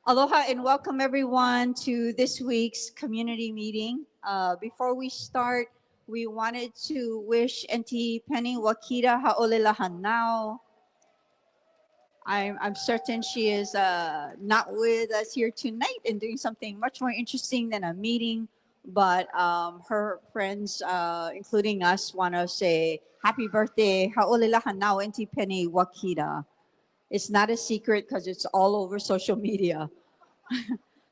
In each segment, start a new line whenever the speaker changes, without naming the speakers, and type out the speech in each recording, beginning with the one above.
Aloha and welcome everyone to this week's community meeting. Before we start, we wanted to wish Auntie Penny Wakita Ha'olelahan now. I'm certain she is not with us here tonight and doing something much more interesting than a meeting. But her friends, including us, want to say happy birthday, Ha'olelahan now, Auntie Penny Wakita. It's not a secret because it's all over social media.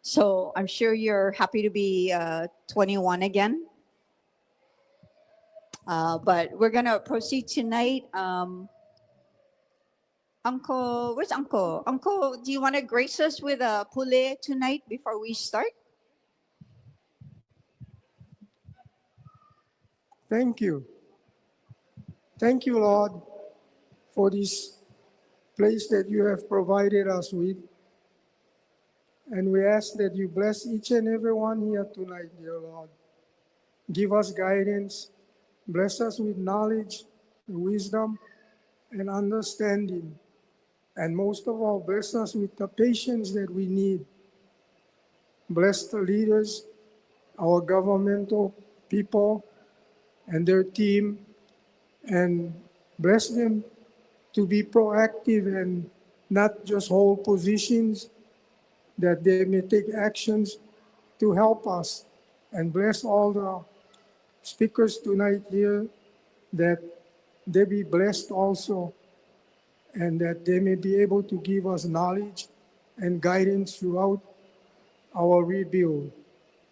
So I'm sure you're happy to be 21 again. But we're going to proceed tonight. Uncle, where's Uncle? Uncle, do you want to grace us with a pule tonight before we start?
Thank you. Thank you, Lord, for this place that you have provided us with. And we ask that you bless each and every one here tonight, dear Lord. Give us guidance. Bless us with knowledge, wisdom, and understanding. And most of all, bless us with the patience that we need. Bless the leaders, our governmental people, and their team, and bless them to be proactive and not just hold positions, that they may take actions to help us. And bless all the speakers tonight here, that they be blessed also, and that they may be able to give us knowledge and guidance throughout our rebuild.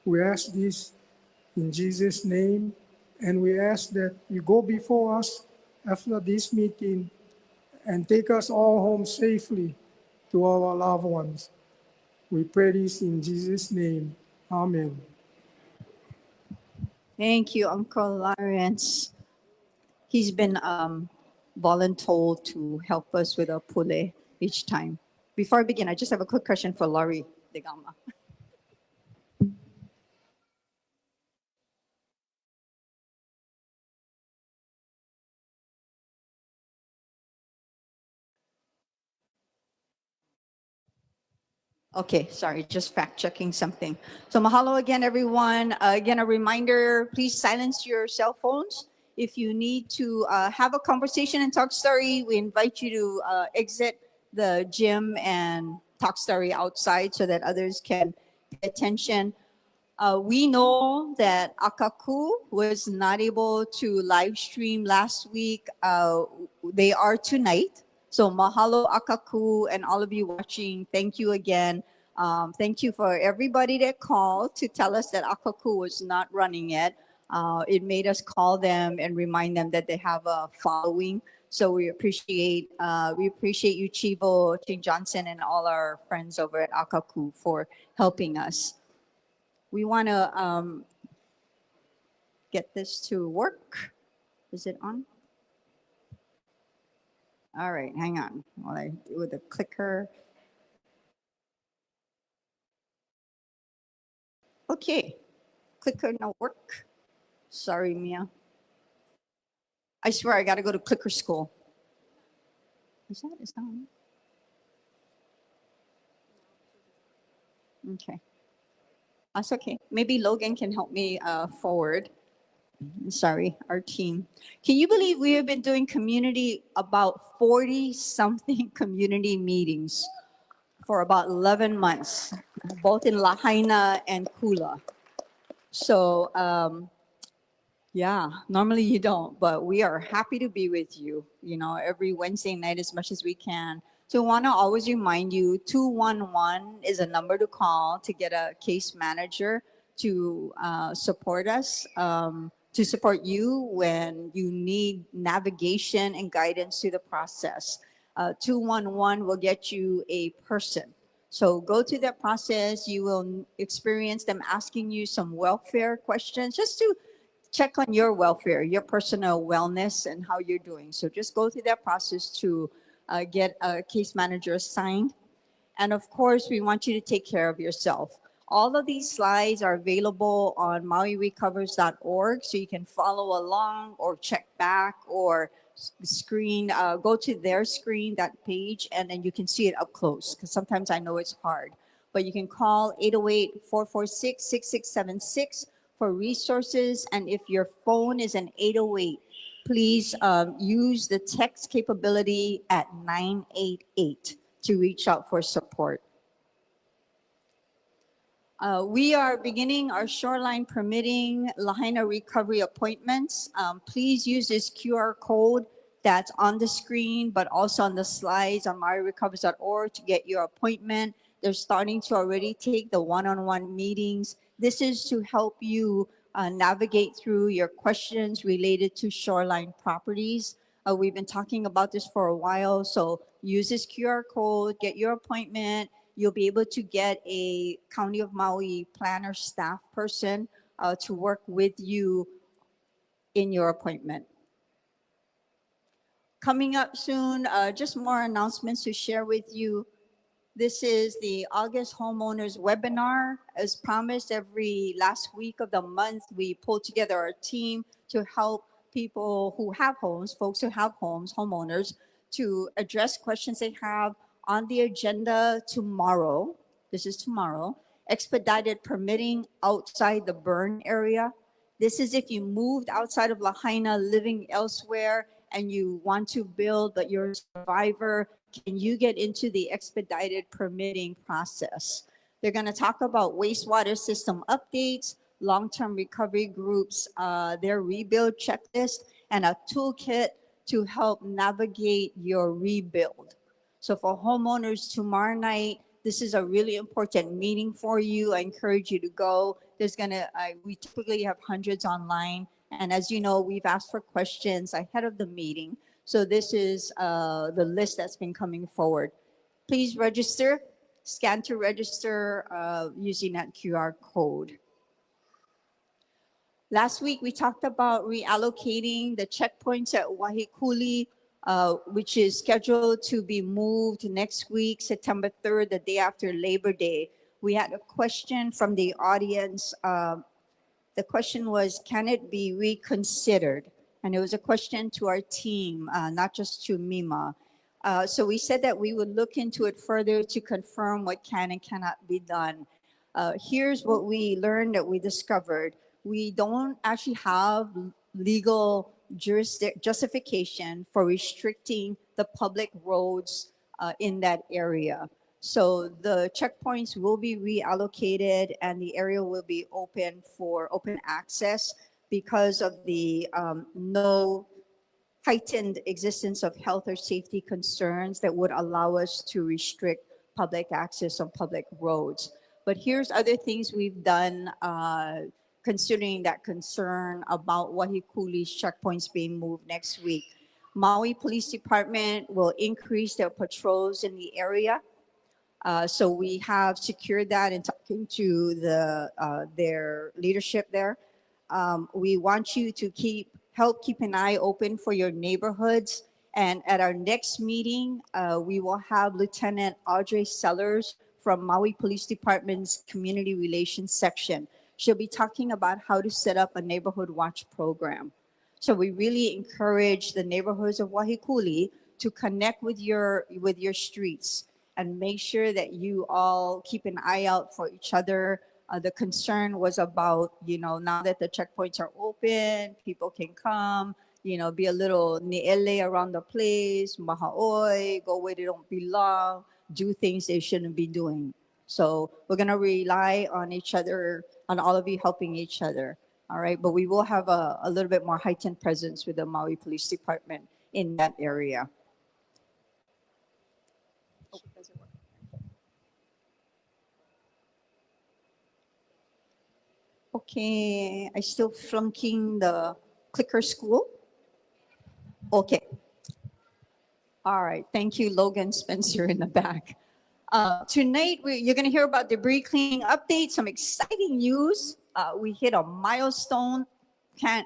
We ask this in Jesus' name, and we ask that you go before us after this meeting and take us all home safely to our loved ones. We pray this in Jesus' name. Amen.
Thank you, Uncle Lawrence. He's been voluntold to help us with a pule each time. Before I begin, I just have a quick question for Laurie Degama. Okay, sorry, just fact checking something. So mahalo again, everyone. Again, a reminder, please silence your cell phones. If you need to have a conversation and talk story, we invite you to exit the gym and talk story outside so that others can pay attention. We know that Akaku was not able to live stream last week. They are tonight. So mahalo Akaku and all of you watching. Thank you again. Thank you for everybody that called to tell us that Akaku was not running yet. It made us call them and remind them that they have a following. So we appreciate you, Chivo, Ching Johnson, and all our friends over at Akaku for helping us. We want to get this to work. Is it on? All right, hang on while I do the clicker. Okay, clicker no work. Sorry, Mia. I swear I got to go to clicker school. Is that? Is that on? Okay. That's okay. Maybe Logan can help me forward. Sorry, our team. Can you believe we have been doing about 40 something community meetings for about 11 months, both in Lahaina and Kula. So, yeah, normally you don't, but we are happy to be with you, every Wednesday night as much as we can. So, want to always remind you 211 is a number to call to get a case manager to support us, to support you when you need navigation and guidance through the process. 211 will get you a person. So go through that process. You will experience them asking you some welfare questions just to check on your welfare, your personal wellness, and how you're doing. So just go through that process to get a case manager assigned. And of course, we want you to take care of yourself. All of these slides are available on mauirecovers.org, so you can follow along or check back or go to their screen, that page, and then you can see it up close, because sometimes I know it's hard. but you can call 808-446-6676 for resources. And if your phone is an 808, please use the text capability at 988 to reach out for support. We are beginning our shoreline permitting Lahaina recovery appointments. Please use this QR code that's on the screen, but also on the slides on mauirecovers.org to get your appointment. They're starting to already take the one-on-one meetings. This is to help you navigate through your questions related to shoreline properties. We've been talking about this for a while, so use this QR code, get your appointment. You'll be able to get a County of Maui planner staff person to work with you in your appointment. Coming up soon, just more announcements to share with you. This is the August homeowners webinar. As promised, every last week of the month, we pull together our team to help people who have homes, folks who have homes, homeowners, to address questions they have on the agenda tomorrow. This is tomorrow. Expedited permitting outside the burn area. This is if you moved outside of Lahaina, living elsewhere, and you want to build, but you're a survivor. Can you get into the expedited permitting process? They're going to talk about wastewater system updates, long-term recovery groups, their rebuild checklist, and a toolkit to help navigate your rebuild. So for homeowners tomorrow night, this is a really important meeting for you. I encourage you to go. We typically have hundreds online. And as you know, we've asked for questions ahead of the meeting. So this is the list that's been coming forward. Please register, scan to register using that QR code. Last week, we talked about reallocating the checkpoints at Wahikuli, which is scheduled to be moved next week, September 3rd, the day after Labor Day. We had a question from the audience. The question was, can it be reconsidered? And it was a question to our team, not just to Mima. So we said that we would look into it further to confirm what can and cannot be done. Here's what we learned that we discovered. We don't actually have legal justification for restricting the public roads in that area. So the checkpoints will be reallocated and the area will be open for open access because of the no heightened existence of health or safety concerns that would allow us to restrict public access on public roads. But here's other things we've done considering that concern about Wahikuli's checkpoints being moved next week. Maui Police Department will increase their patrols in the area. So we have secured that in talking to their leadership there. We want you to help keep an eye open for your neighborhoods. And at our next meeting, we will have Lieutenant Audrey Sellers from Maui Police Department's Community Relations Section. She'll be talking about how to set up a neighborhood watch program. So we really encourage the neighborhoods of Wahikuli to connect with your streets and make sure that you all keep an eye out for each other. The concern was about, now that the checkpoints are open, people can come, be a little ni'ele around the place, maha'oi, go where they don't belong, do things they shouldn't be doing. So we're going to rely on each other, on all of you helping each other. All right. But we will have a little bit more heightened presence with the Maui Police Department in that area. Okay, I still flunking the clicker school. Okay. All right, thank you, Logan Spencer in the back. Tonight, you're gonna hear about debris cleaning updates, some exciting news. We hit a milestone.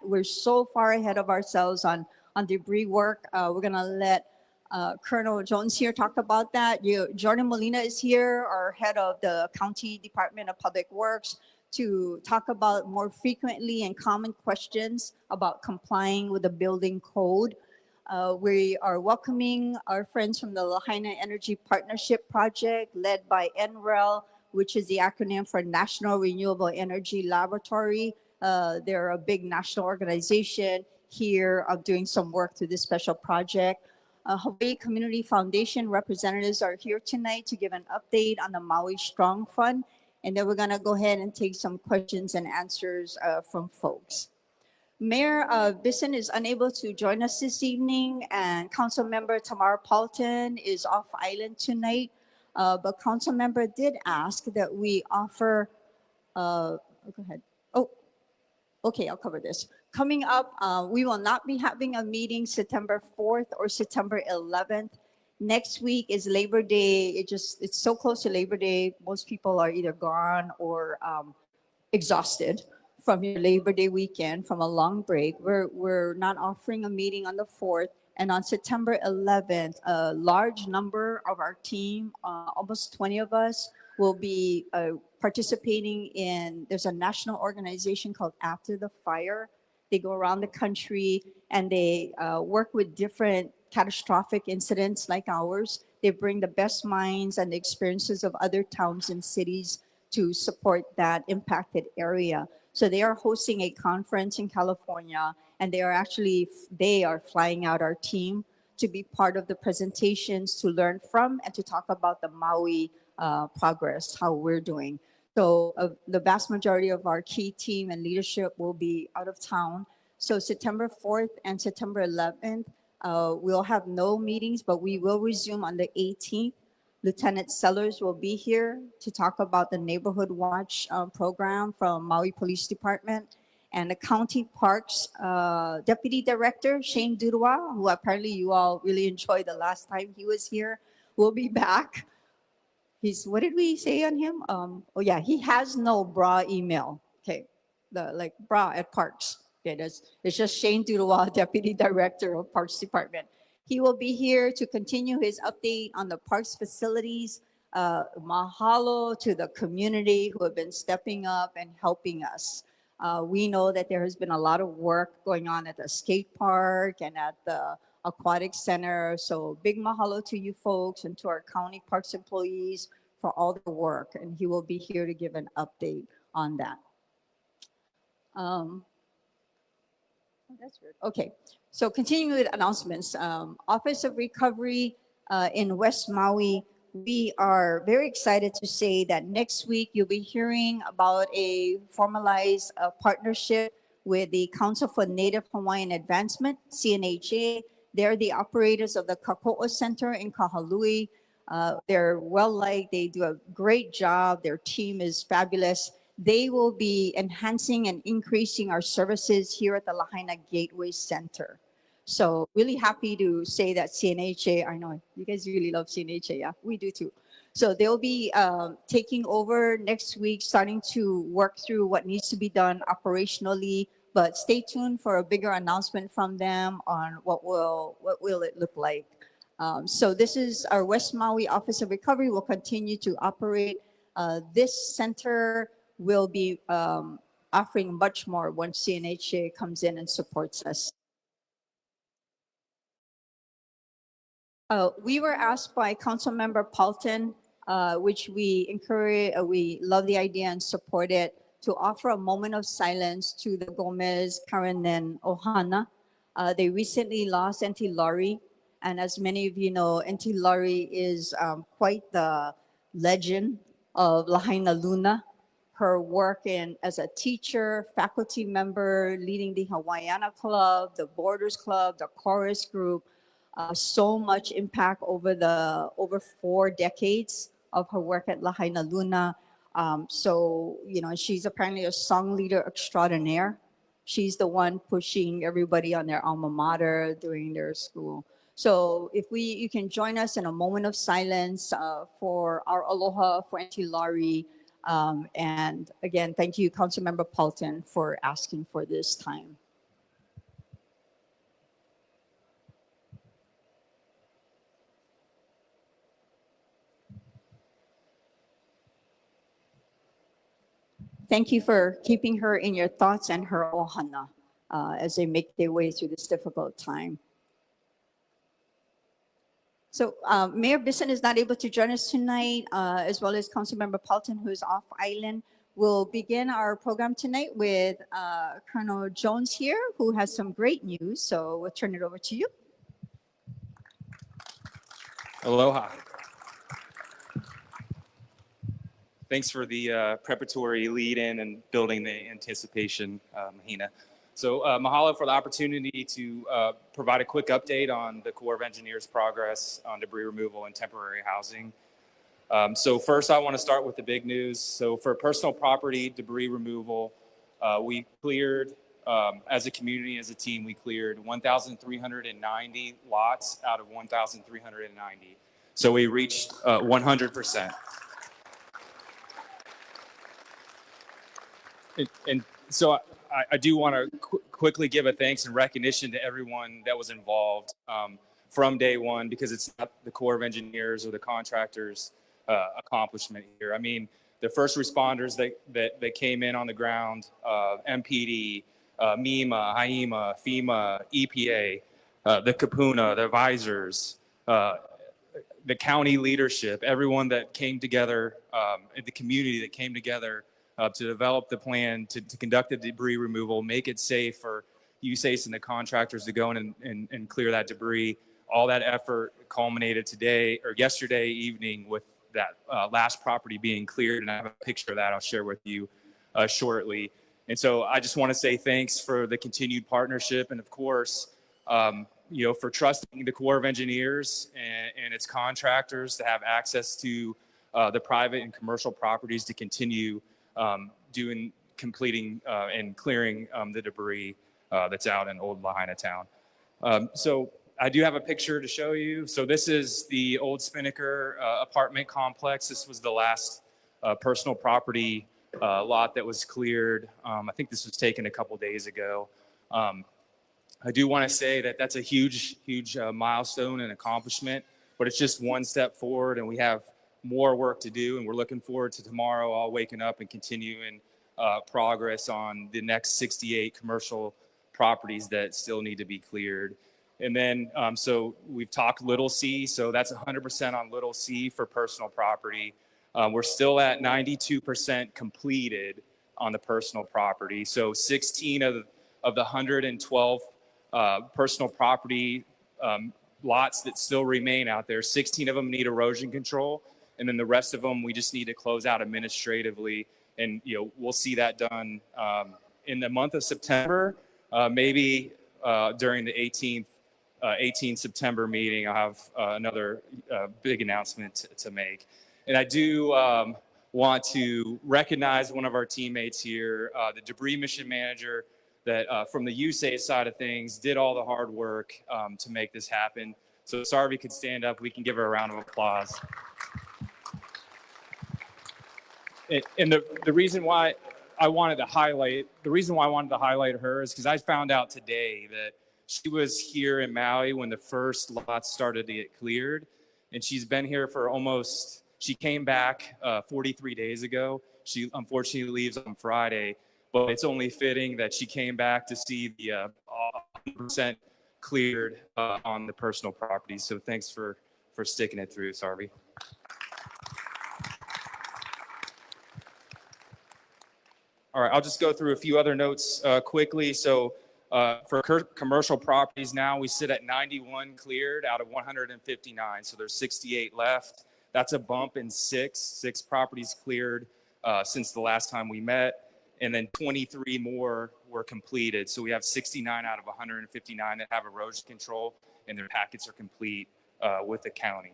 We're so far ahead of ourselves on debris work. We're gonna let Colonel Jones here talk about that. Jordan Molina is here, our head of the County Department of Public Works, to talk about more frequently and common questions about complying with the building code. We are welcoming our friends from the Lahaina Energy Partnership Project led by NREL. which is the acronym for National Renewable Energy Laboratory. They're a big national organization here doing some work through this special project. Hawaii Community Foundation representatives are here tonight to give an update on the Maui Strong Fund. And then we're going to go ahead and take some questions and answers from folks. Mayor Bisson is unable to join us this evening, and Council Member Tamara Paulton is off island tonight. But Council Member did ask that we offer, go ahead. Oh, okay, I'll cover this. Coming up, we will not be having a meeting September 4th or September 11th. Next week is Labor Day. It's so close to Labor Day. Most people are either gone or exhausted from your Labor Day weekend, from a long break. We're not offering a meeting on the 4th. And on September 11th, a large number of our team, almost 20 of us, will be participating in, there's a national organization called After the Fire. They go around the country and they work with different catastrophic incidents like ours. They bring the best minds and the experiences of other towns and cities to support that impacted area. So they are hosting a conference in California, and they are flying out our team to be part of the presentations, to learn from and to talk about the Maui progress, how we're doing. So the vast majority of our key team and leadership will be out of town. So September 4th and September 11th, we'll have no meetings, but we will resume on the 18th. Lieutenant Sellers will be here to talk about the Neighborhood Watch program from Maui Police Department. And the County Parks Deputy Director, Shane Durwa, who apparently you all really enjoyed the last time he was here, will be back. What did we say on him? Oh yeah, he has no bra email. Okay, the bra at Parks. Okay, it's just Shane Durwa, Deputy Director of Parks Department. He will be here to continue his update on the parks facilities. Mahalo to the community who have been stepping up and helping us. We know that there has been a lot of work going on at the skate park and at the aquatic center. So big mahalo to you folks and to our county parks employees for all the work. And he will be here to give an update on that. That's weird. Okay, so continuing with announcements, Office of Recovery in West Maui, we are very excited to say that next week you'll be hearing about a formalized partnership with the Council for Native Hawaiian Advancement, CNHA. They're the operators of the Kako'o Center in Kahului. They're well-liked, they do a great job, their team is fabulous. They will be enhancing and increasing our services here at the Lahaina Gateway Center. So really happy to say that CNHA, I know you guys really love CNHA, yeah, we do too. So they'll be taking over next week, starting to work through what needs to be done operationally, but stay tuned for a bigger announcement from them on what will it look like. So this is our West Maui Office of Recovery will continue to operate. This center will be offering much more once CNHA comes in and supports us. We were asked by Councilmember Paulton, which we encourage, we love the idea and support it, to offer a moment of silence to the Gomez, Karen, and Ohana. They recently lost Auntie Laurie, and as many of you know, Auntie Laurie is quite the legend of Lahaina Luna. Her work as a teacher, faculty member, leading the Hawaiiana Club, the Borders Club, the Chorus Group, so much impact over 4 decades of her work at Lahaina Luna. So, you know, she's apparently a song leader extraordinaire. She's the one pushing everybody on their alma mater during their school. So if you can join us in a moment of silence for our aloha for Auntie Laurie. And again, thank you, Councilmember Paulton, for asking for this time. Thank you for keeping her in your thoughts and her ohana as they make their way through this difficult time. So Mayor Bisson is not able to join us tonight, as well as Councilmember Paulton, who is off island. We'll begin our program tonight with Colonel Jones here, who has some great news. So we'll turn it over to you.
Aloha. Thanks for the preparatory lead-in and building the anticipation, Lahaina. So mahalo for the opportunity to provide a quick update on the Corps of Engineers' progress on debris removal and temporary housing. So first, I want to start with the big news. So for personal property debris removal, we cleared, as a community, as a team, we cleared 1,390 lots out of 1,390. So we reached 100%. And so I do want to quickly give a thanks and recognition to everyone that was involved from day one, because it's not the Corps of Engineers or the contractors' accomplishment here. I mean, the first responders that came in on the ground, MPD, MEMA, HIEMA, FEMA, EPA, the Kapuna, the advisors, the county leadership, everyone that came together, the community that came together to develop the plan to conduct the debris removal, make it safe for USACE and the contractors to go in and clear that debris. All that effort culminated today or yesterday evening with that last property being cleared, and I have a picture of that I'll share with you shortly. And so I just want to say thanks for the continued partnership, and of course, for trusting the Corps of Engineers and its contractors to have access to the private and commercial properties to continue completing and clearing the debris that's out in old Lahaina town. So I do have a picture to show you. So this is the old Spinnaker apartment complex. This was the last personal property lot that was cleared. I think this was taken a couple days ago. I do want to say that that's a huge milestone and accomplishment, but it's just one step forward, and we have more work to do, and we're looking forward to tomorrow all waking up and continuing progress on the next 68 commercial properties that still need to be cleared. And then, so we've talked Little C, so that's 100% on Little C for personal property. We're still at 92% completed on the personal property. So 16 of the 112 personal property lots that still remain out there, 16 of them need erosion control. And then the rest of them, we just need to close out administratively. And, we'll see that done in the month of September, maybe during the 18th September meeting. I'll have another big announcement to make. And I do want to recognize one of our teammates here, the debris mission manager that from the USACE side of things did all the hard work to make this happen. So Sarvi could stand up. We can give her a round of applause. And the reason why I wanted to highlight her is because I found out today that she was here in Maui when the first lots started to get cleared, and she's been here for she came back 43 days ago. She unfortunately leaves on Friday, but it's only fitting that she came back to see the 100% cleared on the personal property. So thanks for sticking it through, Sarvi. All right, I'll just go through a few other notes quickly. So for commercial properties now, we sit at 91 cleared out of 159. So there's 68 left. That's a bump in six properties cleared since the last time we met. And then 23 more were completed. So we have 69 out of 159 that have erosion control, and their packets are complete with the county.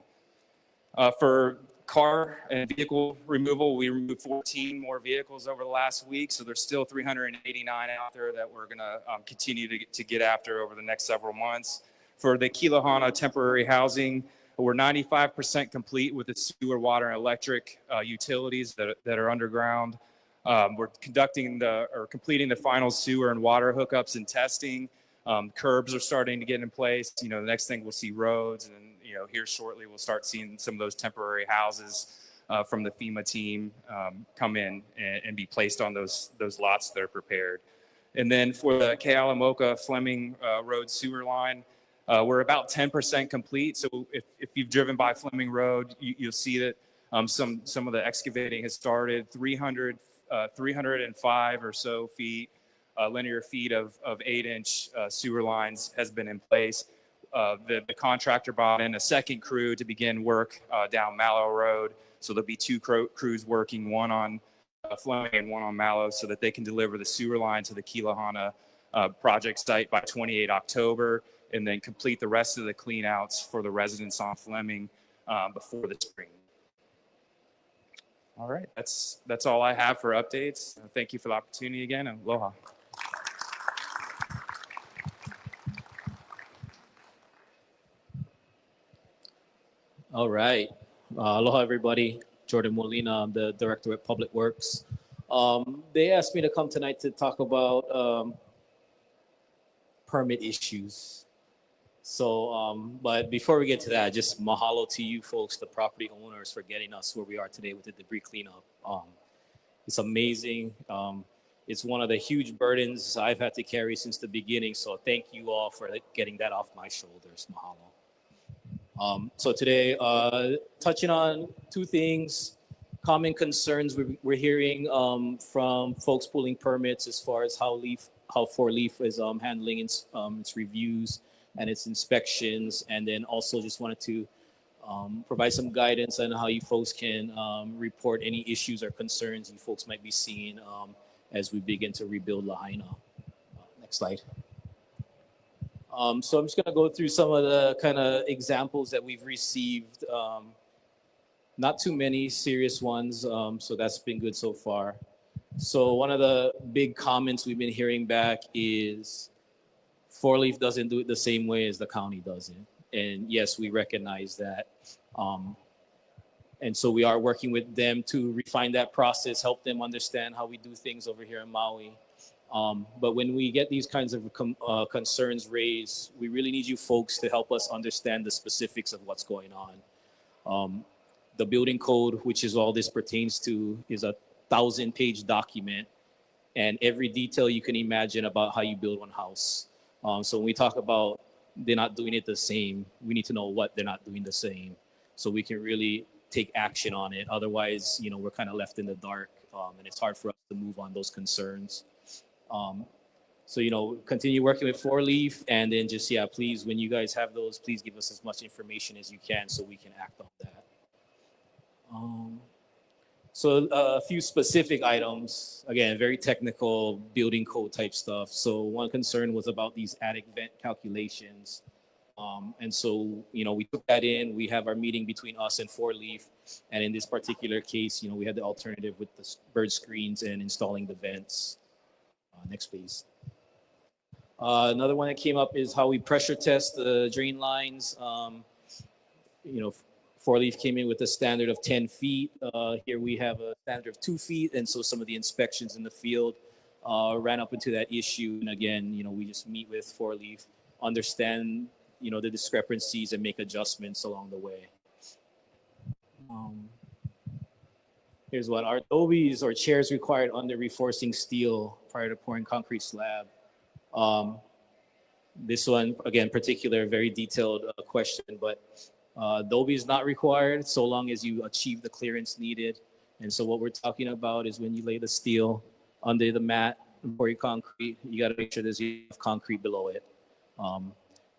For car and vehicle removal, we removed 14 more vehicles over the last week. So there's still 389 out there that we're going to continue to get after over the next several months. For the Kilahana temporary housing, we're 95% complete with the sewer, water, and electric utilities that are underground. We're completing the final sewer and water hookups and testing. Curbs are starting to get in place. The next thing we'll see roads, and here shortly we'll start seeing some of those temporary houses from the FEMA team come in and be placed on those lots that are prepared. And then for the Kealamoka Fleming Road sewer line, We're about 10% complete. So if you've driven by Fleming Road, you'll see that some of the excavating has started. 305 or so feet, linear feet of 8-inch sewer lines has been in place. The contractor brought in a second crew to begin work down Mallow Road. So there'll be two crews working, one on Fleming and one on Mallow, so that they can deliver the sewer line to the Kilahana project site by 28 October, and then complete the rest of the cleanouts for the residents on Fleming before the spring. All right, that's all I have for updates. Thank you for the opportunity again, and aloha.
All right. Aloha, everybody. Jordan Molina, I'm the Director at Public Works. They asked me to come tonight to talk about permit issues. So, but before we get to that, just mahalo to you folks, the property owners, for getting us where we are today with the debris cleanup. It's amazing. It's one of the huge burdens I've had to carry since the beginning. So thank you all for getting that off my shoulders. Mahalo. So today, touching on two things, common concerns we're hearing from folks pulling permits as far as how 4Leaf is handling its reviews and its inspections, and then also just wanted to provide some guidance on how you folks can report any issues or concerns you folks might be seeing as we begin to rebuild Lahaina. Next slide. So I'm just going to go through some of the kind of examples that we've received. Not too many serious ones, so that's been good so far. So one of the big comments we've been hearing back is 4Leaf doesn't do it the same way as the county does it. And yes, we recognize that. And so we are working with them to refine that process, help them understand how we do things over here in Maui. But when we get these kinds of concerns raised, we really need you folks to help us understand the specifics of what's going on. The building code, which is all this pertains to, is a 1,000-page document, and every detail you can imagine about how you build one house. So when we talk about they're not doing it the same, we need to know what they're not doing the same, so we can really take action on it. Otherwise, we're kind of left in the dark, and it's hard for us to move on those concerns. So, continue working with 4Leaf, and then just, please, when you guys have those, please give us as much information as you can so we can act on that. So a few specific items, again, very technical building code type stuff. So one concern was about these attic vent calculations. And so, we took that in. We have our meeting between us and 4Leaf. And in this particular case, we had the alternative with the bird screens and installing the vents. Next, please. Another one that came up is how we pressure test the drain lines. 4Leaf came in with a standard of 10 feet. Here we have a standard of 2 feet. And so some of the inspections in the field ran up into that issue. And again, we just meet with 4Leaf, understand, the discrepancies and make adjustments along the way. Here's one. Are adobe or chairs required under reinforcing steel prior to pouring concrete slab? This one, again, particular, very detailed question, but adobe is not required so long as you achieve the clearance needed. And so what we're talking about is when you lay the steel under the mat for your concrete, you got to make sure there's enough concrete below it.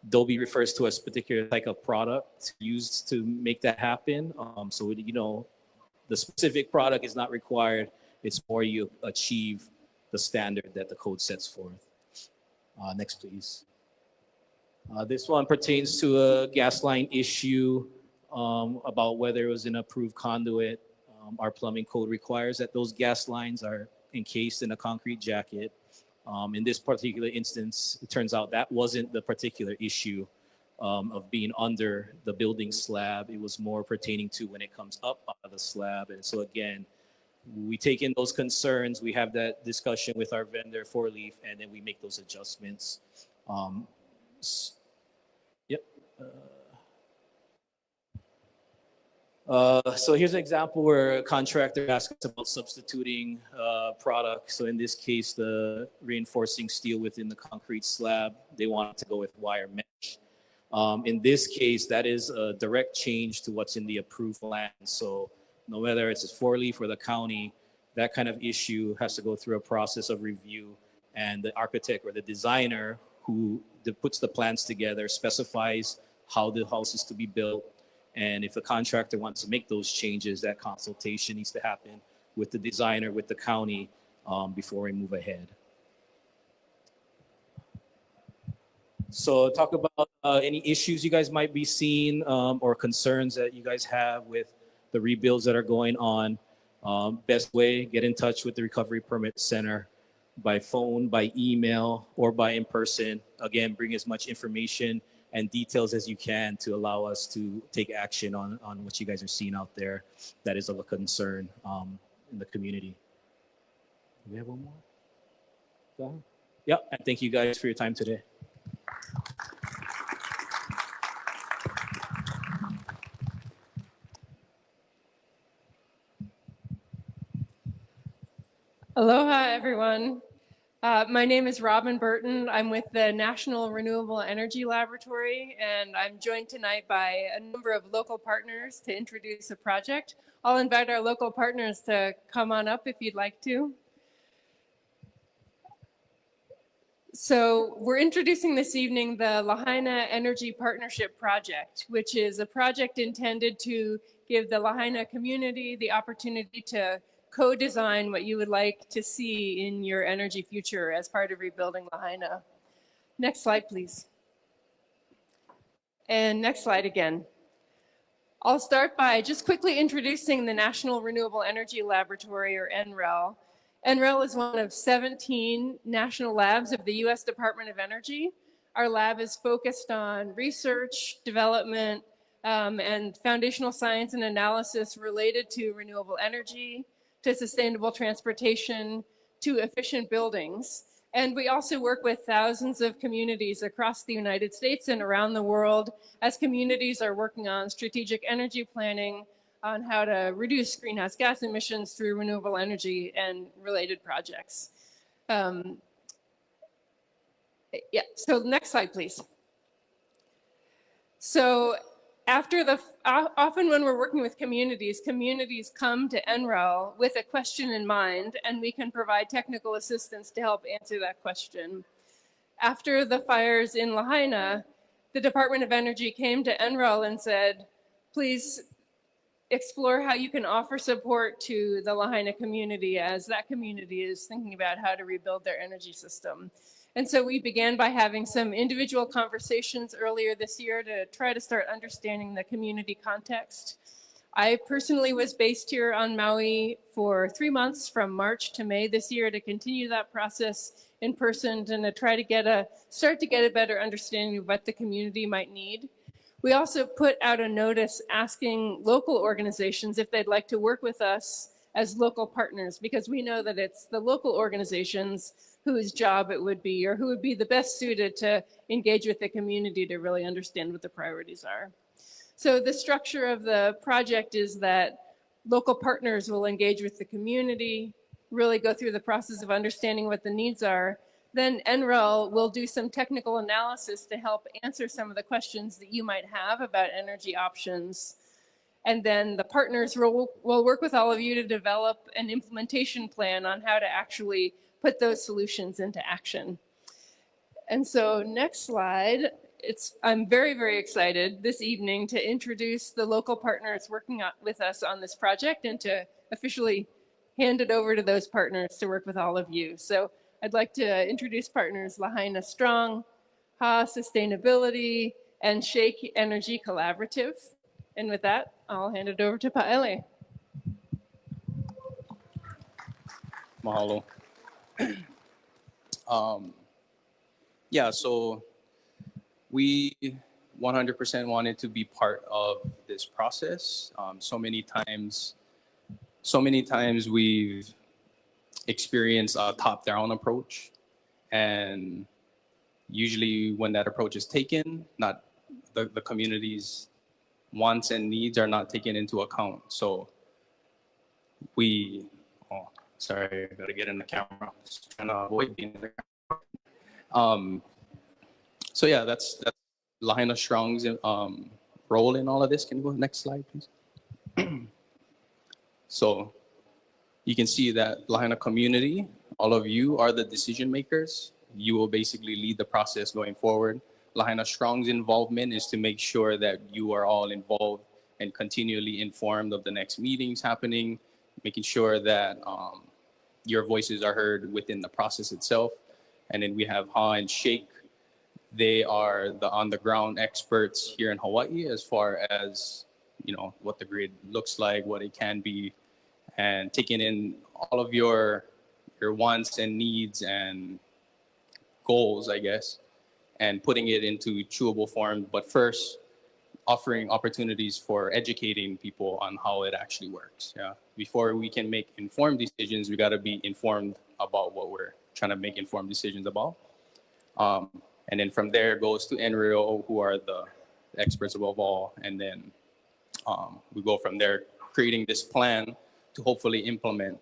Adobe refers to a particular type of product used to make that happen. So, the specific product is not required. It's more you achieve the standard that the code sets forth. Next, please. This one pertains to a gas line issue about whether it was an approved conduit. Our plumbing code requires that those gas lines are encased in a concrete jacket. In this particular instance, it turns out that wasn't the particular issue of being under the building slab. It was more pertaining to when it comes up out of the slab. And so again, we take in those concerns, we have that discussion with our vendor 4Leaf, and then we make those adjustments. So here's an example where a contractor asks us about substituting product. So in this case, the reinforcing steel within the concrete slab, they wanted to go with wire mesh. In this case, that is a direct change to what's in the approved plan. So no matter it's a 4-leaf for the county, that kind of issue has to go through a process of review. And the architect or the designer who puts the plans together specifies how the house is to be built. And if the contractor wants to make those changes, that consultation needs to happen with the designer, with the county, before we move ahead. So talk about any issues you guys might be seeing or concerns that you guys have with the rebuilds that are going on. Best way, get in touch with the Recovery Permit Center by phone, by email, or by in person. Again, bring as much information and details as you can to allow us to take action on what you guys are seeing out there that is of a concern in the community. Do we have one more? Go ahead. Yeah, and thank you guys for your time today.
Aloha, everyone. My name is Robin Burton. I'm with the National Renewable Energy Laboratory, and I'm joined tonight by a number of local partners to introduce a project. I'll invite our local partners to come on up if you'd like to. So we're introducing this evening the Lahaina Energy Partnership Project, which is a project intended to give the Lahaina community the opportunity to co-design what you would like to see in your energy future as part of rebuilding Lahaina. Next slide, please. And next slide again. I'll start by just quickly introducing the National Renewable Energy Laboratory, or NREL. NREL is one of 17 national labs of the U.S. Department of Energy. Our lab is focused on research, development, and foundational science and analysis related to renewable energy, to sustainable transportation, to efficient buildings. And we also work with thousands of communities across the United States and around the world as communities are working on strategic energy planning, on how to reduce greenhouse gas emissions through renewable energy and related projects. So next slide, please. So often when we're working with communities come to NREL with a question in mind, and we can provide technical assistance to help answer that question. After the fires in Lahaina, the Department of Energy came to NREL and said, please explore how you can offer support to the Lahaina community as that community is thinking about how to rebuild their energy system. And so we began by having some individual conversations earlier this year to try to start understanding the community context. I personally was based here on Maui for 3 months from March to May this year to continue that process in person and to try to start to get a better understanding of what the community might need. We also put out a notice asking local organizations if they'd like to work with us as local partners, because we know that it's the local organizations whose job it would be, or who would be the best suited to engage with the community to really understand what the priorities are. So the structure of the project is that local partners will engage with the community, really go through the process of understanding what the needs are. Then NREL will do some technical analysis to help answer some of the questions that you might have about energy options. And then the partners will work with all of you to develop an implementation plan on how to actually put those solutions into action. And so next slide, I'm very, very excited this evening to introduce the local partners working with us on this project and to officially hand it over to those partners to work with all of you. So I'd like to introduce partners Lahaina Strong, HA Sustainability, and Shake Energy Collaborative. And with that, I'll hand it over to Paele.
Mahalo. Yeah, so we 100% wanted to be part of this process. So many times we've experienced a top-down approach, and usually when that approach is taken, not the community's wants and needs are not taken into account. So sorry, I gotta get in the camera. Just trying to avoid being in the camera. So yeah, that's Lahaina Strong's role in all of this. Can you go next slide, please? So you can see that Lahaina community, all of you are the decision makers. You will basically lead the process going forward. Lahaina Strong's involvement is to make sure that you are all involved and continually informed of the next meetings happening, making sure that your voices are heard within the process itself. And then we have Ha and Shake. They are the on-the-ground experts here in Hawaii as far as, you know, what the grid looks like, what it can be, and taking in all of your wants and needs and goals, I guess, and putting it into chewable form. But first, offering opportunities for educating people on how it actually works. Yeah. Before we can make informed decisions, we got to be informed about what we're trying to make informed decisions about. And then from there goes to NREO, who are the experts above all. And then we go from there, creating this plan to hopefully implement.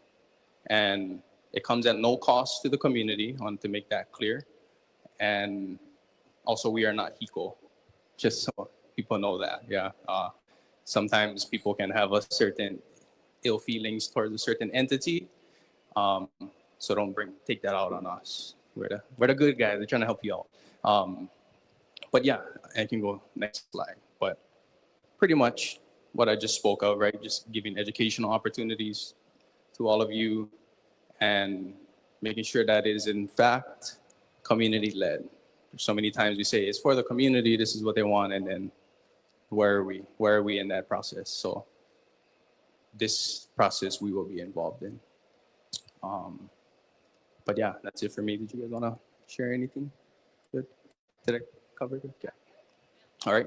And it comes at no cost to the community, I want to make that clear. And also, we are not HECO, just so people know that, yeah. Sometimes people can have a certain ill feelings towards a certain entity. So don't take that out on us. We're the good guys, they're trying to help you out. But yeah, I can go next slide. But pretty much what I just spoke of, right? Just giving educational opportunities to all of you and making sure that it is in fact community-led. So many times we say it's for the community, this is what they want, and then where are we in that process? So this process we will be involved in. But yeah, that's it for me. Did you guys want to share anything? Good? Did I cover it? Yeah. All right.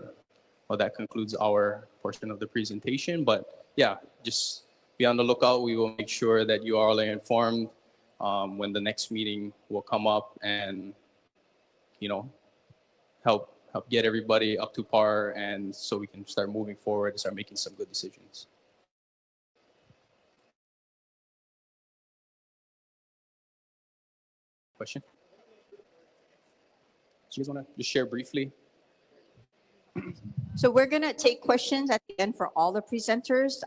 Well, that concludes our portion of the presentation. But yeah, just be on the lookout. We will make sure that you all are informed when the next meeting will come up, and you know, help get everybody up to par, and so we can start moving forward and start making some good decisions. Question? Do you guys want to just share briefly?
So we're going to take questions at the end for all the presenters.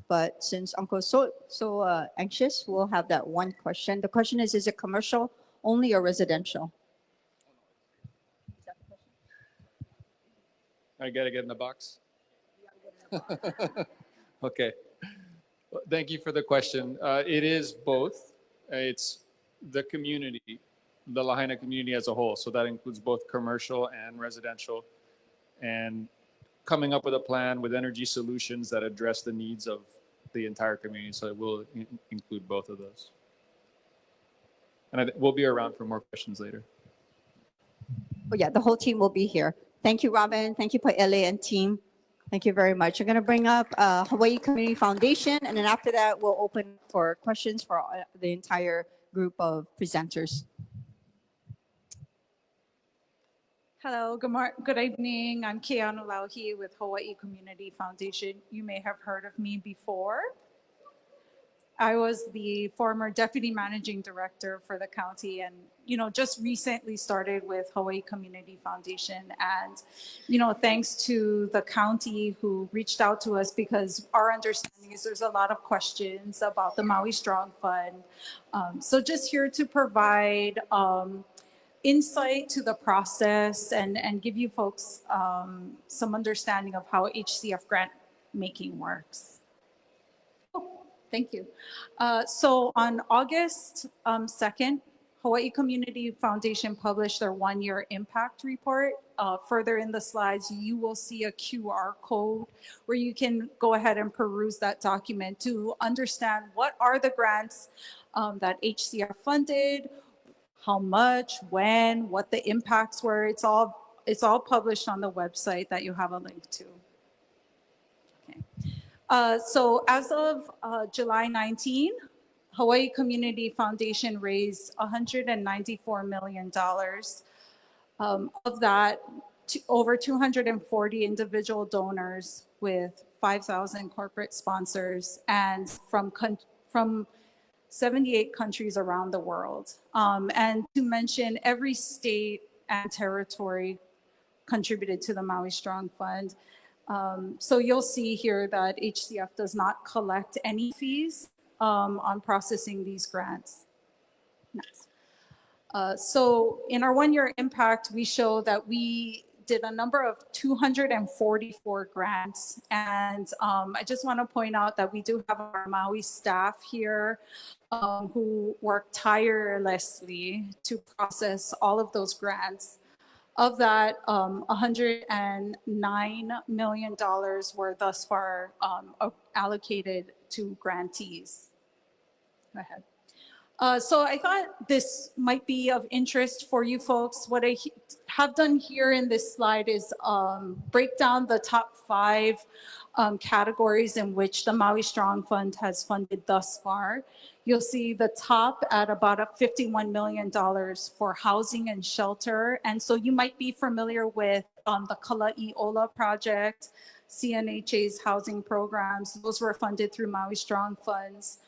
But since Uncle is so anxious, we'll have that one question. The question is it commercial only or residential?
I got to get in the box. Okay. Well, thank you for the question. It is both. It's the community, the Lahaina community as a whole. So that includes both commercial and residential. And coming up with a plan with energy solutions that address the needs of the entire community. So it will include both of those. And we'll be around for more questions later.
Oh yeah, the whole team will be here. Thank you, Robin. Thank you, Paele and team. Thank you very much. I'm going to bring up Hawaii Community Foundation, and then after that, we'll open for questions for the entire group of presenters.
Hello, good evening. I'm Keanu Lauhi with Hawaii Community Foundation. You may have heard of me before. I was the former deputy managing director for the county, and just recently started with Hawaii Community Foundation. And thanks to the county who reached out to us, because our understanding is there's a lot of questions about the Maui Strong Fund. So just here to provide insight to the process and give you folks some understanding of how HCF grant making works. Thank you. So on August 2nd, Hawaii Community Foundation published their one-year impact report. Further in the slides, you will see a QR code where you can go ahead and peruse that document to understand what are the grants that HCF funded, how much, when, what the impacts were. It's all published on the website that you have a link to. So as of July 19, Hawaii Community Foundation raised $194 million. Of that, over 240 individual donors with 5,000 corporate sponsors, and from 78 countries around the world. And to mention, every state and territory contributed to the Maui Strong Fund. So you'll see here that HCF does not collect any fees on processing these grants. Next. So in our one-year impact, we show that we did a number of 244 grants. And I just want to point out that we do have our Maui staff here who work tirelessly to process all of those grants. Of that, $109 million were thus far allocated to grantees. Go ahead. So I thought this might be of interest for you folks. What I have done here in this slide is break down the top 5 categories in which the Maui Strong Fund has funded thus far. You'll see the top at about $51 million for housing and shelter. And so you might be familiar with the Kala'iola project, CNHA's housing programs. Those were funded through Maui Strong Funds.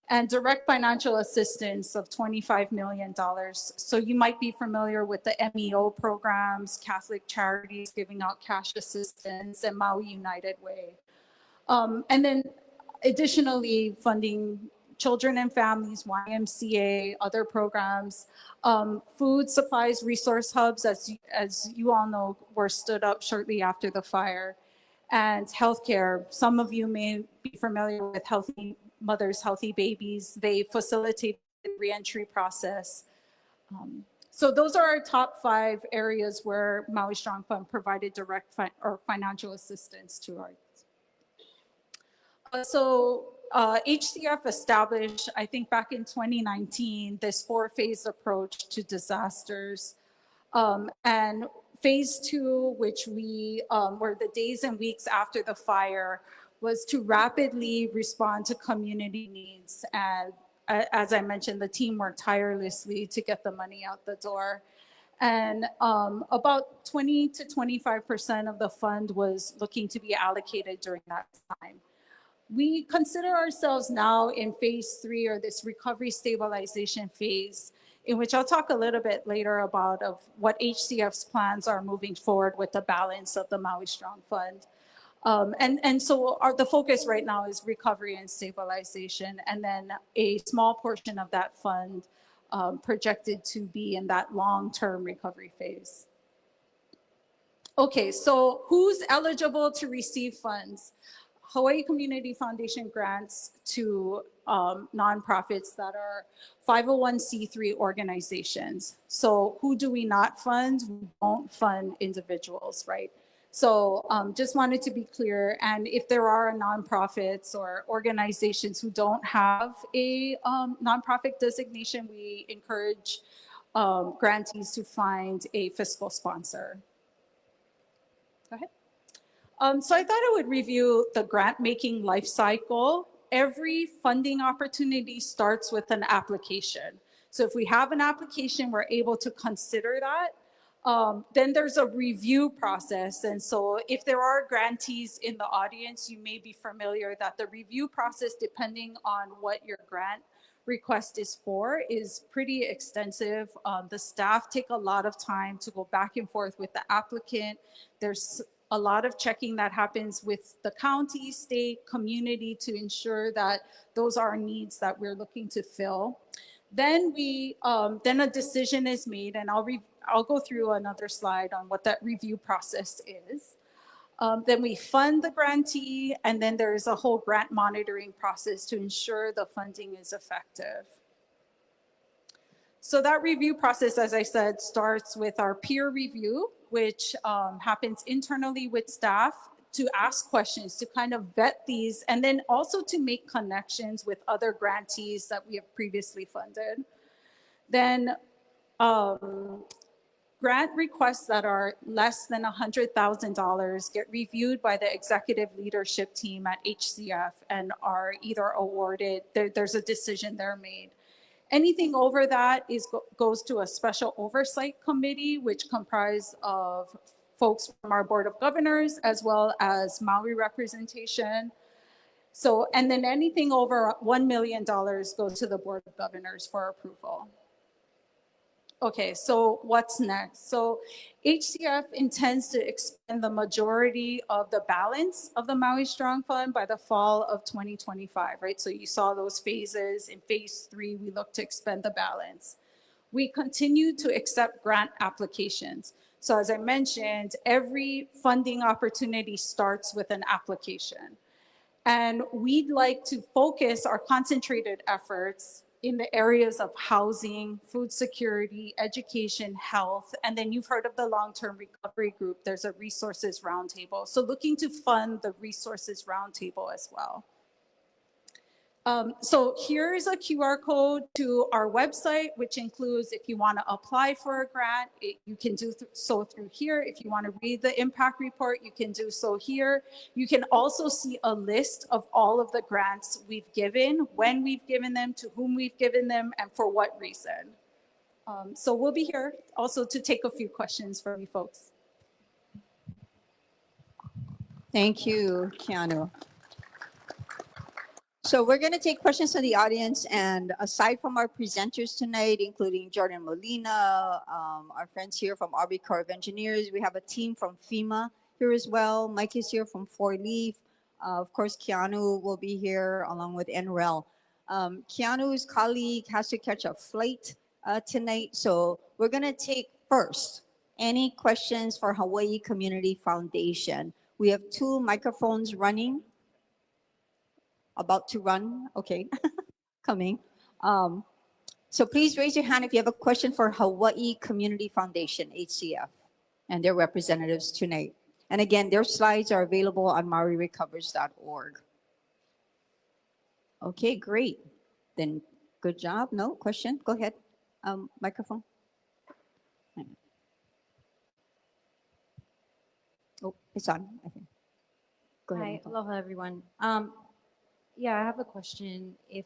And direct financial assistance of $25 million. So you might be familiar with the MEO programs, Catholic Charities giving out cash assistance, and Maui United Way. And then additionally, funding children and families, YMCA, other programs, food supplies, resource hubs, as you all know, were stood up shortly after the fire, and healthcare. Some of you may be familiar with Healthy Mothers, Healthy Babies. They facilitate the reentry process. So those are our top 5 areas where Maui Strong Fund provided direct or financial assistance to our. HCF established, I think back in 2019, this 4-phase approach to disasters. And phase 2, which we were the days and weeks after the fire, was to rapidly respond to community needs. And as I mentioned, the team worked tirelessly to get the money out the door. And about 20 to 25% of the fund was looking to be allocated during that time. We consider ourselves now in phase 3, or this recovery stabilization phase, in which I'll talk a little bit later about of what HCF's plans are moving forward with the balance of the Maui Strong Fund. So the focus right now is recovery and stabilization, and then a small portion of that fund projected to be in that long-term recovery phase. Okay, so who's eligible to receive funds? Hawaii Community Foundation grants to nonprofits that are 501c3 organizations. So who do we not fund? We don't fund individuals, right? So just wanted to be clear. And if there are nonprofits or organizations who don't have a nonprofit designation, we encourage grantees to find a fiscal sponsor. Go ahead. So I thought I would review the grant making life cycle. Every funding opportunity starts with an application. So if we have an application, we're able to consider that. Then there's a review process. And so if there are grantees in the audience, you may be familiar that the review process, depending on what your grant request is for, is pretty extensive. The staff take a lot of time to go back and forth with the applicant. There's a lot of checking that happens with the county, state, community to ensure that those are needs that we're looking to fill. Then then a decision is made, and I'll go through another slide on what that review process is. Then we fund the grantee, and then there's a whole grant monitoring process to ensure the funding is effective. So that review process, as I said, starts with our peer review, which happens internally with staff to ask questions, to kind of vet these, and then also to make connections with other grantees that we have previously funded. Then grant requests that are less than $100,000 get reviewed by the executive leadership team at HCF and are either awarded, there's a decision there made. Anything over that goes to a special oversight committee, which comprise of folks from our Board of Governors, as well as Maui representation. So, and then anything over $1 million goes to the Board of Governors for approval. Okay, so what's next? So HCF intends to expend the majority of the balance of the Maui Strong Fund by the fall of 2025, right? So you saw those phases. In phase 3, we look to expend the balance. We continue to accept grant applications. So as I mentioned, every funding opportunity starts with an application. And we'd like to focus our concentrated efforts in the areas of housing, food security, education, health, and then you've heard of the long-term recovery group. There's a resources roundtable. So looking to fund the resources roundtable as well. So here's a QR code to our website, which includes if you want to apply for a grant, you can do so through here. If you want to read the impact report, you can do so here. You can also see a list of all of the grants we've given, when we've given them, to whom we've given them, and for what reason. So we'll be here also to take a few questions from you folks.
Thank you, Keanu. So we're going to take questions from the audience, and aside from our presenters tonight, including Jordan Molina, our friends here from Army Corps of Engineers, we have a team from FEMA here as well. Mike is here from 4 Leaf. Of course, Keanu will be here along with NREL. Keanu's colleague has to catch a flight tonight, so we're going to take first any questions for Hawaii Community Foundation. We have 2 microphones running. About to run, okay, coming. So please raise your hand if you have a question for Hawaii Community Foundation, HCF, and their representatives tonight. And again, their slides are available on mauirecovers.org. Okay, great. Then good job. No question? Go ahead. Microphone. Oh, it's on, I think. Go ahead.
Hi,
Nicole.
aloha everyone. Yeah, I have a question. If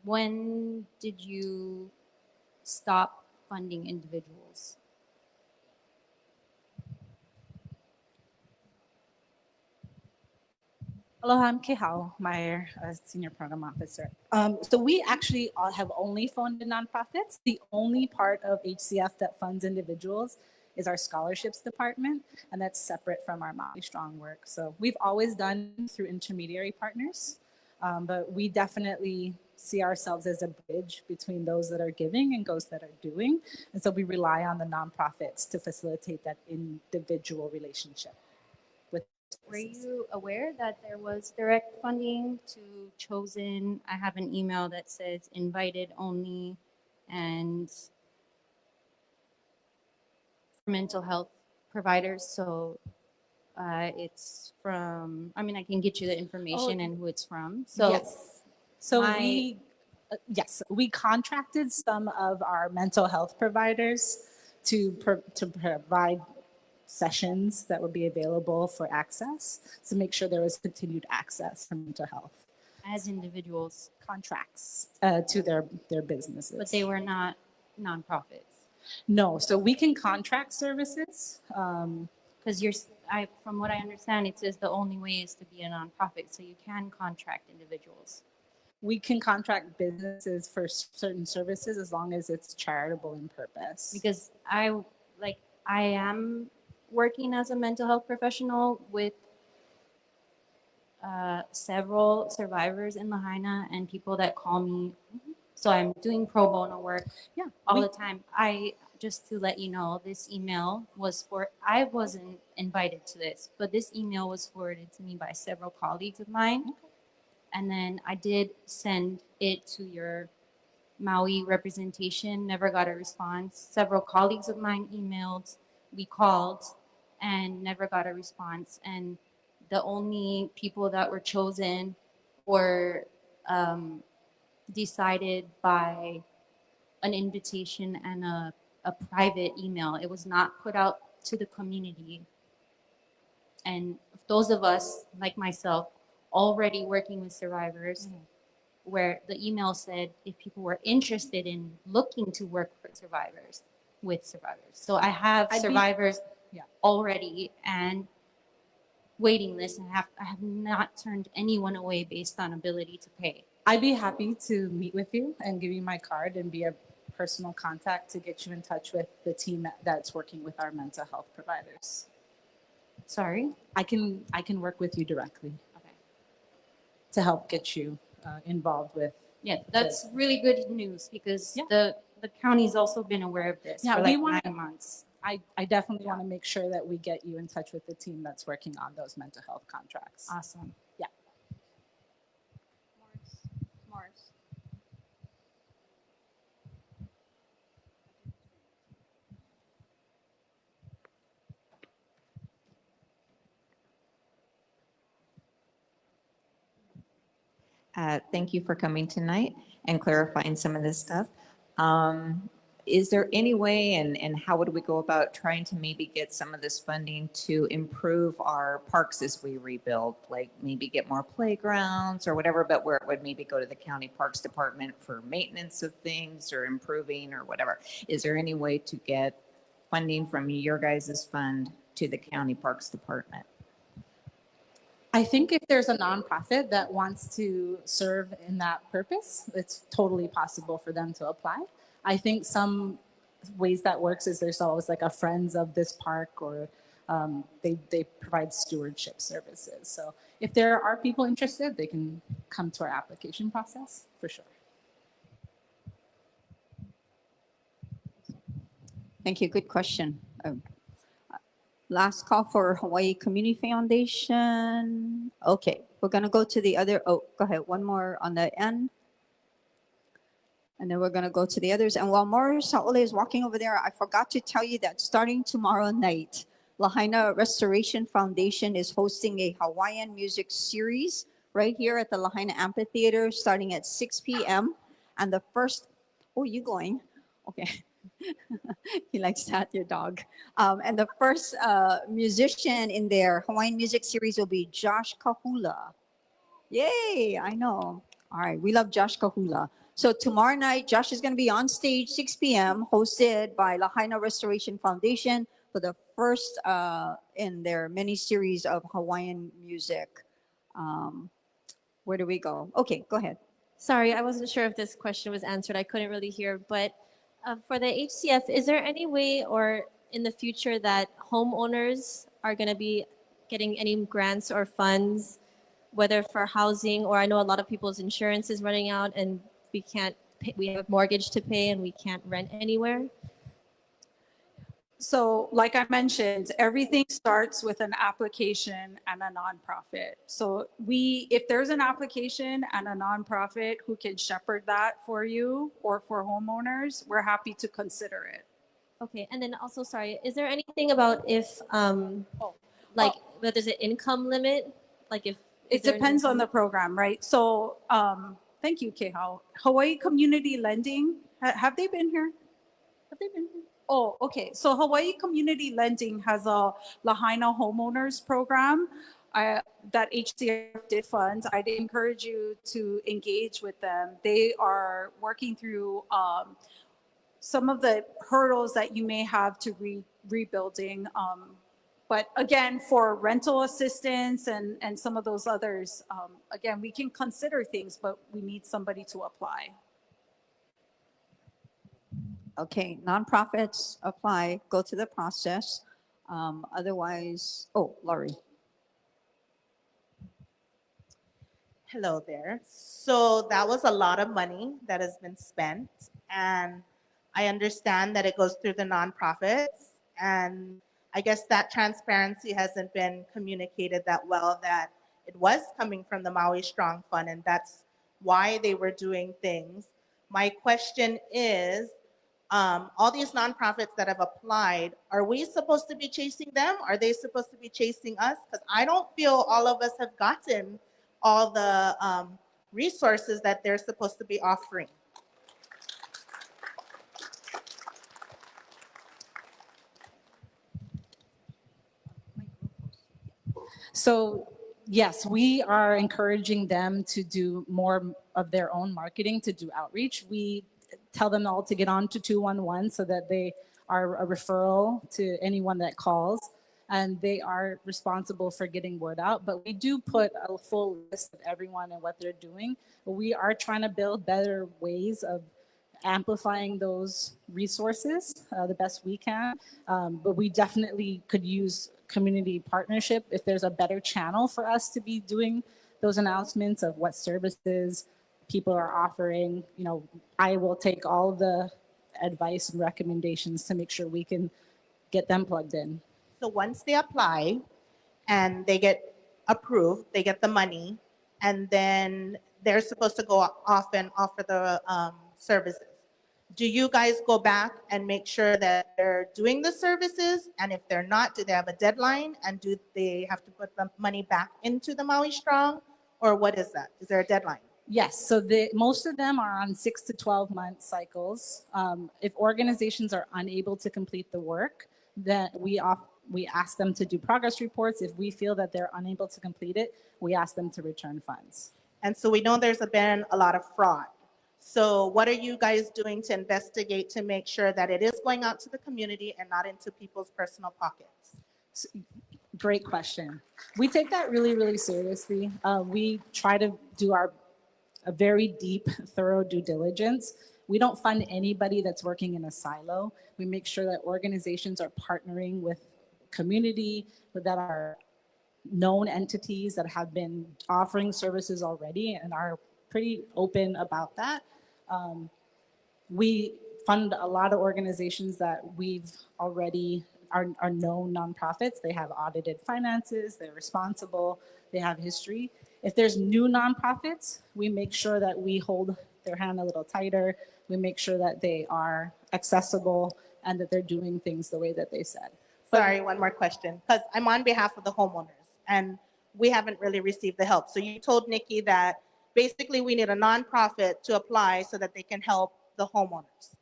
when did you stop funding individuals?
Aloha, I'm Kehao Meyer, Senior Program Officer. So we actually have only funded nonprofits. The only part of HCF that funds individuals is our scholarships department, and that's separate from our Maui Strong work. So we've always done through intermediary partners, but we definitely see ourselves as a bridge between those that are giving and those that are doing. And so we rely on the nonprofits to facilitate that individual relationship.
Were you aware that there was direct funding to chosen? I have an email that says invited only and for mental health providers. So it's from, I mean, I can get you the information and who it's from. So
yes. So we contracted some of our mental health providers to provide sessions that would be available for access to make sure there was continued access for mental health
as individuals,
contracts to their businesses.
but they were not nonprofits.
No, so we can contract services.
Because from what I understand, it says the only way is to be a nonprofit, so you can contract individuals.
We can contract businesses for certain services as long as it's charitable in purpose.
Because I am working as a mental health professional with several survivors in Lahaina and people that call me. So I'm doing pro bono work all the time. Just to let you know, this email was I wasn't invited to this, but this email was forwarded to me by several colleagues of mine. Okay. And then I did send it to your Maui representation, never got a response. Several colleagues of mine emailed, we called, and never got a response. And the only people that were chosen were decided by an invitation and a private email. It was not put out to the community. And those of us, like myself, already working with survivors, where the email said if people were interested in looking to work with survivors. So I have survivors already and waiting list, and I have not turned anyone away based on ability to pay.
I'd be happy to meet with you and give you my card and be a personal contact to get you in touch with the team that's working with our mental health providers.
Sorry.
I can work with you directly
Okay.
to help get you involved with.
Yeah, that's really good news because
Yeah.
the county's also been aware of this
Yeah,
for
we
like
want
9 months.
I definitely want to make sure that we get you in touch with the team that's working on those mental health contracts.
Awesome.
Yeah.
Morris.
Thank you for coming tonight and clarifying some of this stuff. Is there any way, and how would we go about trying to maybe get some of this funding to improve our parks as we rebuild? Like maybe get more playgrounds or whatever, but where it would maybe go to the county parks department for maintenance of things or improving or whatever. Is there any way to get funding from your guys' fund to the county parks department?
I think if there's a nonprofit that wants to serve in that purpose, it's totally possible for them to apply. I think some ways that works is there's always like a friends of this park, or they provide stewardship services. So if there are people interested, they can come to our application process for sure.
Thank you. Good question. Last call for Hawaii Community Foundation. Okay, we're gonna go to the other. Oh, go ahead. One more on the end. And then we're gonna go to the others. And while Morris Saole is walking over there, I forgot to tell you that starting tomorrow night, Lahaina Restoration Foundation is hosting a Hawaiian music series right here at the Lahaina Amphitheater starting at 6 p.m. And the first, oh, you going? Okay. He likes that, your dog. And the first musician in their Hawaiian music series will be Josh Kahula. Yay, I know. All right, we love Josh Kahula. So tomorrow night, Josh is going to be on stage 6 p.m., hosted by Lahaina Restoration Foundation for the first in their mini series of Hawaiian music. Where do we go? Okay, go ahead.
Sorry, I wasn't sure if this question was answered. I couldn't really hear. But for the HCF, is there any way or in the future that homeowners are going to be getting any grants or funds, whether for housing, or I know a lot of people's insurance is running out and we can't pay, we have a mortgage to pay and we can't rent anywhere?
So like I mentioned, everything starts with an application and a nonprofit. So if there's an application and a nonprofit who can shepherd that for you or for homeowners, we're happy to consider it.
Okay, and then also, sorry, is there anything about if, like, whether there's an income limit? Like if
It depends on the program, right? So thank you, Kehao. Hawaii Community Lending, have they been here? Have they been here? Oh, okay. So Hawaii Community Lending has a Lahaina homeowners program that HCF did fund. I'd encourage you to engage with them. They are working through some of the hurdles that you may have to rebuilding. But again, for rental assistance and some of those others, again, we can consider things, but we need somebody to apply.
Okay, nonprofits apply, go through the process. Otherwise, oh, Laurie.
Hello there. So that was a lot of money that has been spent, and I understand that it goes through the nonprofits, and I guess that transparency hasn't been communicated that well, that it was coming from the Maui Strong Fund, and that's why they were doing things. My question is, all these nonprofits that have applied, are we supposed to be chasing them? Are they supposed to be chasing us? Because I don't feel all of us have gotten all the resources that they're supposed to be offering.
So yes, we are encouraging them to do more of their own marketing, to do outreach. We tell them all to get on to 211 so that they are a referral to anyone that calls, and they are responsible for getting word out. But we do put a full list of everyone and what they're doing. But we are trying to build better ways of
amplifying those resources the best we can. But we definitely could use community partnership if there's a better channel for us to be doing those announcements of what services people are offering. You know, I will take all the advice and recommendations to make sure we can get them plugged in.
So once they apply and they get approved, they get the money, and then they're supposed to go off and offer the services. Do you guys go back and make sure that they're doing the services? And if they're not, do they have a deadline? And do they have to put the money back into the Maui Strong? Or what is that? Is there a deadline?
Yes, so most of them are on 6 to 12 month cycles. If organizations are unable to complete the work, then we ask them to do progress reports. If we feel that they're unable to complete it, we ask them to return funds.
And so we know there's been a lot of fraud. So what are you guys doing to investigate to make sure that it is going out to the community and not into people's personal pockets?
Great question. We take that really, really seriously. We try to do a very deep, thorough due diligence. We don't fund anybody that's working in a silo. We make sure that organizations are partnering with community, that are known entities that have been offering services already and are pretty open about that. We fund a lot of organizations that we've already are known nonprofits. They have audited finances, they're responsible, they have history. If there's new nonprofits, we make sure that we hold their hand a little tighter. We make sure that they are accessible and that they're doing things the way that they said.
Sorry, one more question, because I'm on behalf of the homeowners and we haven't really received the help. So you told Nikki that basically we need a nonprofit to apply so that they can help the homeowners.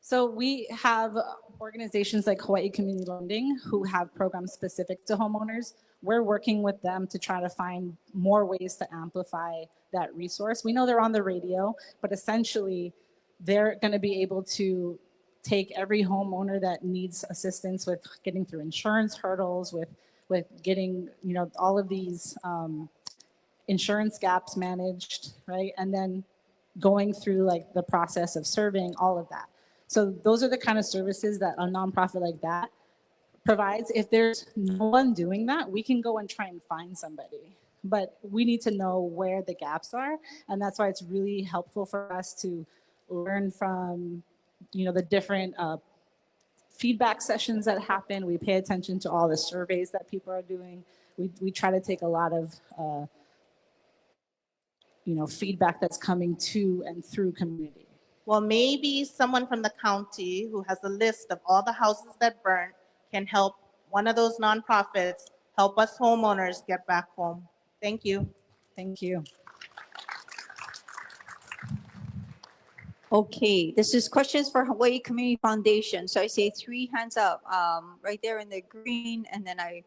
So we have organizations like Hawaii Community Lending who have programs specific to homeowners. We're working with them to try to find more ways to amplify that resource. We know they're on the radio, but essentially they're going to be able to take every homeowner that needs assistance with getting through insurance hurdles, with getting, you know, all of these insurance gaps managed, right? And then going through like the process of serving all of that. So those are the kind of services that a nonprofit like that provides. If there's no one doing that, we can go and try and find somebody. But we need to know where the gaps are. And that's why it's really helpful for us to learn from, you know, the different feedback sessions that happen. We pay attention to all the surveys that people are doing. We try to take a lot of, you know, feedback that's coming to and through community.
Well, maybe someone from the county who has a list of all the houses that burnt can help one of those nonprofits help us homeowners get back home. Thank you.
Thank you.
Okay, this is questions for Hawaii Community Foundation. So I say 3 hands up, right there in the green, and then I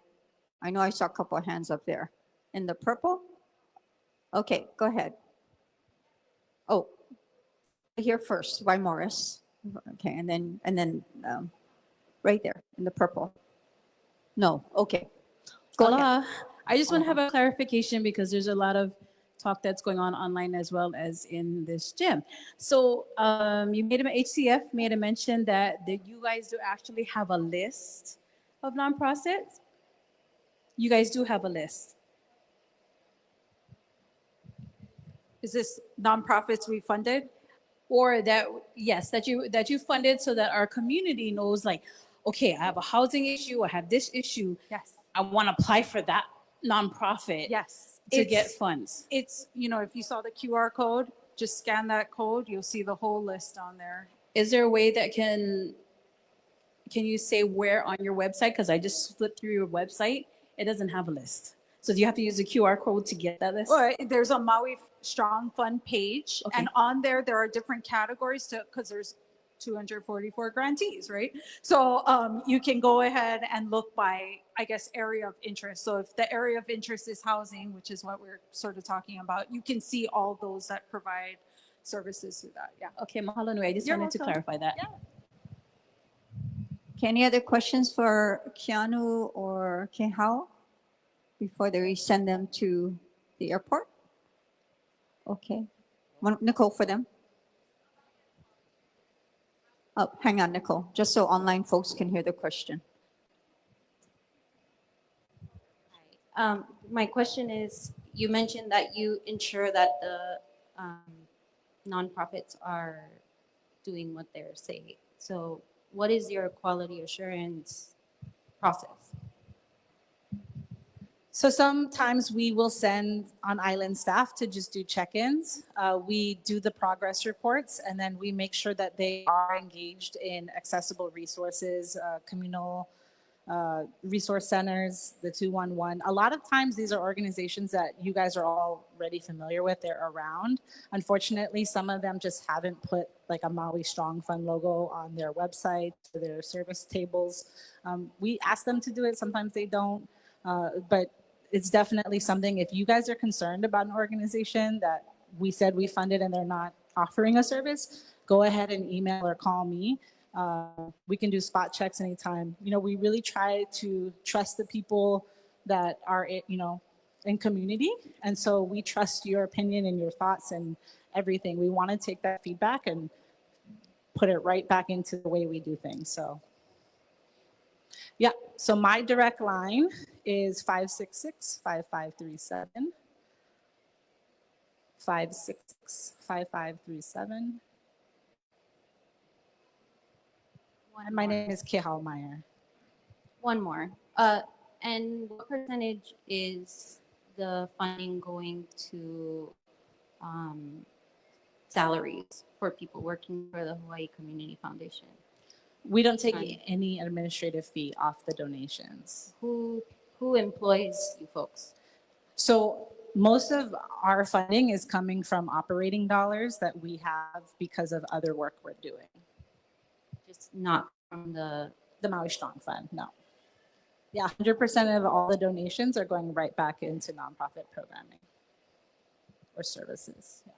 know I saw a couple of hands up there. In the purple? Okay, go ahead. Oh, here first, by Morris. Okay, and then right there in the purple. No, okay. Go ahead.
I just want to have a clarification because there's a lot of talk that's going on online as well as in this gym. So HCF made a mention that you guys do actually have a list of nonprofits. You guys do have a list.
Is this nonprofits we funded?
Or that, yes, that you funded so that our community knows, like, okay, I have a housing issue, I have this issue.
Yes.
I want to apply for that nonprofit.
Yes.
To get funds.
It's, you know, if you saw the QR code, just scan that code, you'll see the whole list on there.
Is there a way that can you say where on your website? Because I just flipped through your website, it doesn't have a list. So do you have to use a QR code to get that list?
Well, there's a Maui Strong Fund page,
Okay.
and on there are different categories because there's 244 grantees, right? So you can go ahead and look by, I guess, area of interest. So if the area of interest is housing, which is what we're sort of talking about, you can see all those that provide services through that. Yeah.
Okay, mahalo nui. I just wanted to clarify that.
Yeah.
Okay, any other questions for Keanu or Kehao before they send them to the airport? Okay. Nicole for them. Oh, hang on, Nicole, just so online folks can hear the question.
My question is, you mentioned that you ensure that the nonprofits are doing what they're saying. So what is your quality assurance process?
So sometimes we will send on island staff to just do check-ins. We do the progress reports, and then we make sure that they are engaged in accessible resources, communal resource centers, the 211. A lot of times these are organizations that you guys are already familiar with, they're around. Unfortunately, some of them just haven't put like a Maui Strong Fund logo on their website or their service tables. We ask them to do it, sometimes they don't, but it's definitely something, if you guys are concerned about an organization that we said we funded and they're not offering a service, go ahead and email or call me. We can do spot checks anytime. You know, we really try to trust the people that are, you know, in community. And so we trust your opinion and your thoughts and everything. We want to take that feedback and put it right back into the way we do things. So, yeah. So my direct line is 566-5537. 566-5537. And my name is Kehal Meyer.
One more. And what percentage is the funding going to salaries for people working for the Hawaii Community Foundation?
We don't take any administrative fee off the donations.
Who employs you folks?
So most of our funding is coming from operating dollars that we have because of other work we're doing.
Just not from the
Maui Strong Fund, no. Yeah, 100% of all the donations are going right back into nonprofit programming or services. Yeah.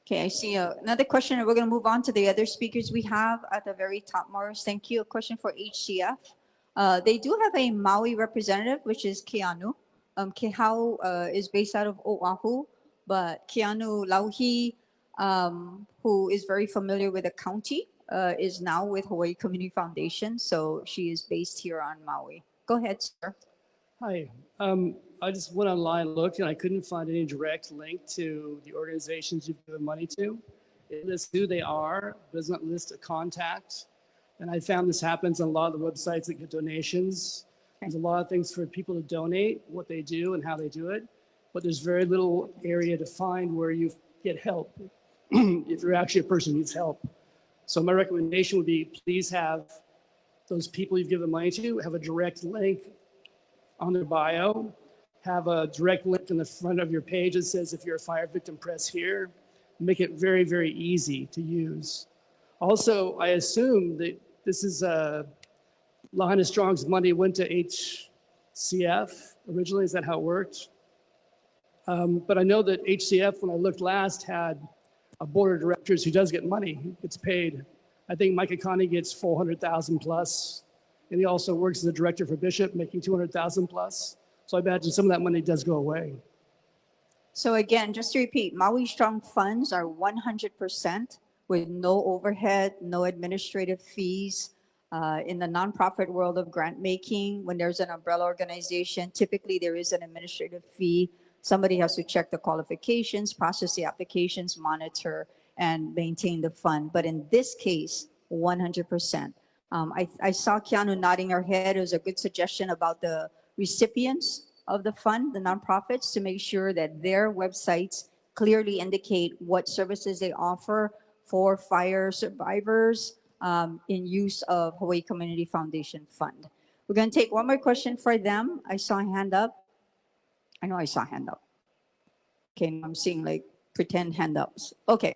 Okay, I see another question, and we're going to move on to the other speakers we have at the very top, Morris. Thank you. A question for HCF. They do have a Maui representative, which is Keanu. Kehau is based out of Oahu, but Keanu Lauhi, who is very familiar with the county, is now with Hawaii Community Foundation. So she is based here on Maui. Go ahead, sir.
Hi. I just went online, looked, and I couldn't find any direct link to the organizations you've given money to. It lists who they are, doesn't list a contact. And I found this happens on a lot of the websites that get donations. There's a lot of things for people to donate, what they do and how they do it. But there's very little area to find where you get help if you're actually a person who needs help. So my recommendation would be, please have those people you've given money to have a direct link on their bio, have a direct link in the front of your page that says, if you're a fire victim, press here. Make it very, very easy to use. Also, I assume that this is Lahaina Strong's money went to HCF originally. Is that how it worked? But I know that HCF, when I looked last, had a board of directors who does get money, gets paid. I think Mike Akani gets 400,000 plus, and he also works as a director for Bishop, making 200,000 plus. So I imagine some of that money does go away.
So again, just to repeat, Maui Strong funds are 100% with no overhead, no administrative fees. In the nonprofit world of grant making, when there's an umbrella organization, typically there is an administrative fee. Somebody has to check the qualifications, process the applications, monitor, and maintain the fund. But in this case, 100%. I saw Keanu nodding her head. It was a good suggestion about the recipients of the fund, the nonprofits, to make sure that their websites clearly indicate what services they offer for fire survivors in use of Hawaii Community Foundation Fund. We're going to take one more question for them. I saw a hand up. I know I saw a hand up. Okay, I'm seeing like pretend hand ups. Okay.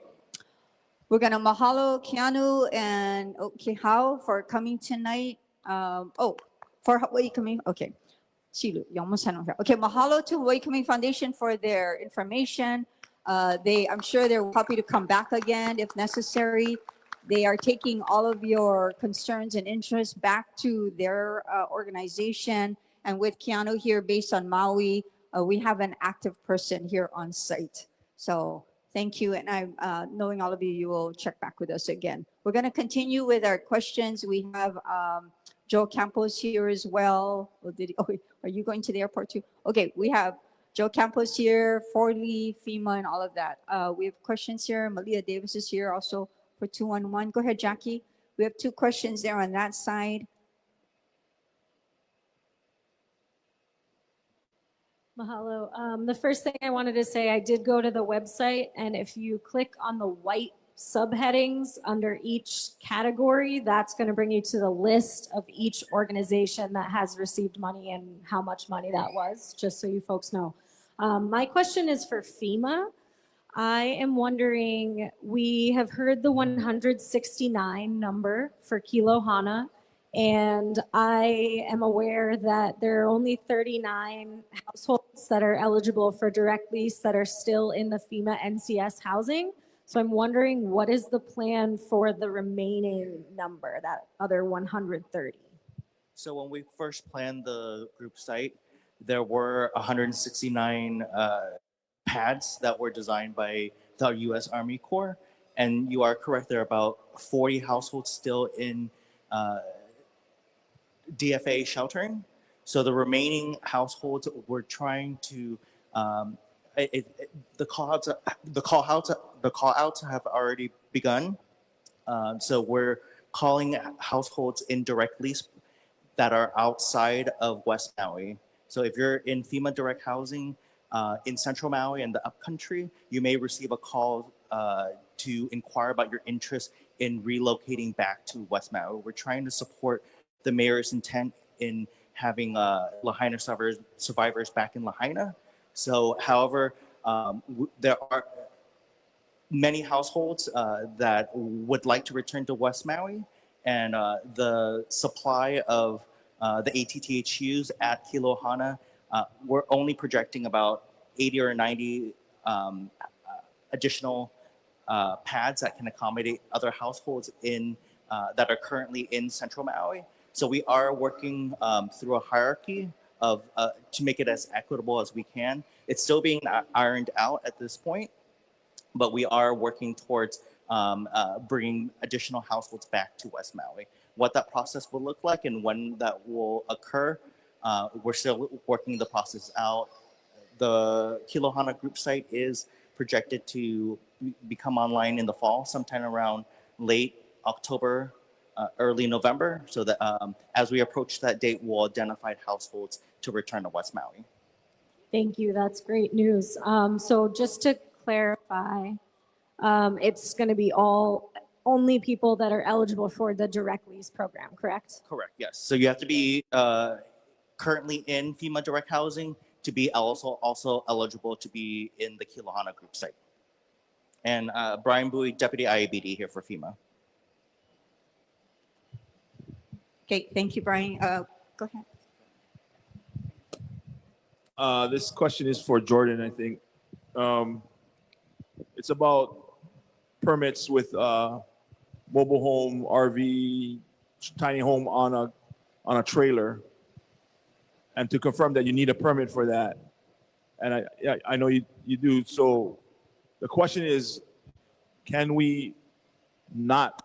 We're going to mahalo Keanu and Kehau for coming tonight. For Hawaii Community, okay. Okay, mahalo to Hawaii Community Foundation for their information. I'm sure they're happy to come back again if necessary. They are taking all of your concerns and interests back to their organization. And with Keanu here based on Maui, we have an active person here on site. So Thank you. And knowing all of you, you will check back with us again. We're going to continue with our questions. We have Joe Campos here as well. Are you going to the airport too? Okay, we have Joe Campos here, Forley, FEMA, and all of that. We have questions here. Malia Davis is here also for 211. Go ahead, Jackie. We have 2 questions there on that side.
Mahalo. The first thing I wanted to say, I did go to the website, and if you click on the white subheadings under each category, that's going to bring you to the list of each organization that has received money and how much money that was, just so you folks know. My question is for FEMA. I am wondering, we have heard the 169 number for Kilohana, and I am aware that there are only 39 households that are eligible for direct lease that are still in the FEMA NCS housing. So I'm wondering, what is the plan for the remaining number, that other 130?
So when we first planned the group site, there were 169 pads that were designed by the U.S. Army Corps. And you are correct, there are about 40 households still in DFA sheltering. So the remaining households, we're trying to the call outs have already begun. So we're calling households in direct lease that are outside of West Maui. So if you're in FEMA direct housing in Central Maui and the upcountry, you may receive a call to inquire about your interest in relocating back to West Maui. We're trying to support the mayor's intent in having Lahaina survivors back in Lahaina. So, however, there are many households that would like to return to West Maui, and the supply of the ATTHUs at Kilohana, we're only projecting about 80 or 90 additional pads that can accommodate other households in that are currently in Central Maui. So we are working through a hierarchy of to make it as equitable as we can. It's still being ironed out at this point, but we are working towards bringing additional households back to West Maui. What that process will look like and when that will occur, we're still working the process out. The Kilohana group site is projected to become online in the fall, sometime around late October, early November, so that as we approach that date, we'll identify households to return to West Maui.
Thank you. That's great news. So just to clarify, it's going to be only people that are eligible for the direct lease program, correct?
Correct, yes. So you have to be currently in FEMA direct housing to be also eligible to be in the Kilohana group site. And Brian Bowie, Deputy IABD here for FEMA.
Okay, thank you, Brian. Go ahead.
This question is for Jordan, I think. It's about permits with mobile home, RV, tiny home on a trailer, and to confirm that you need a permit for that. And I know you do. So the question is, can we not,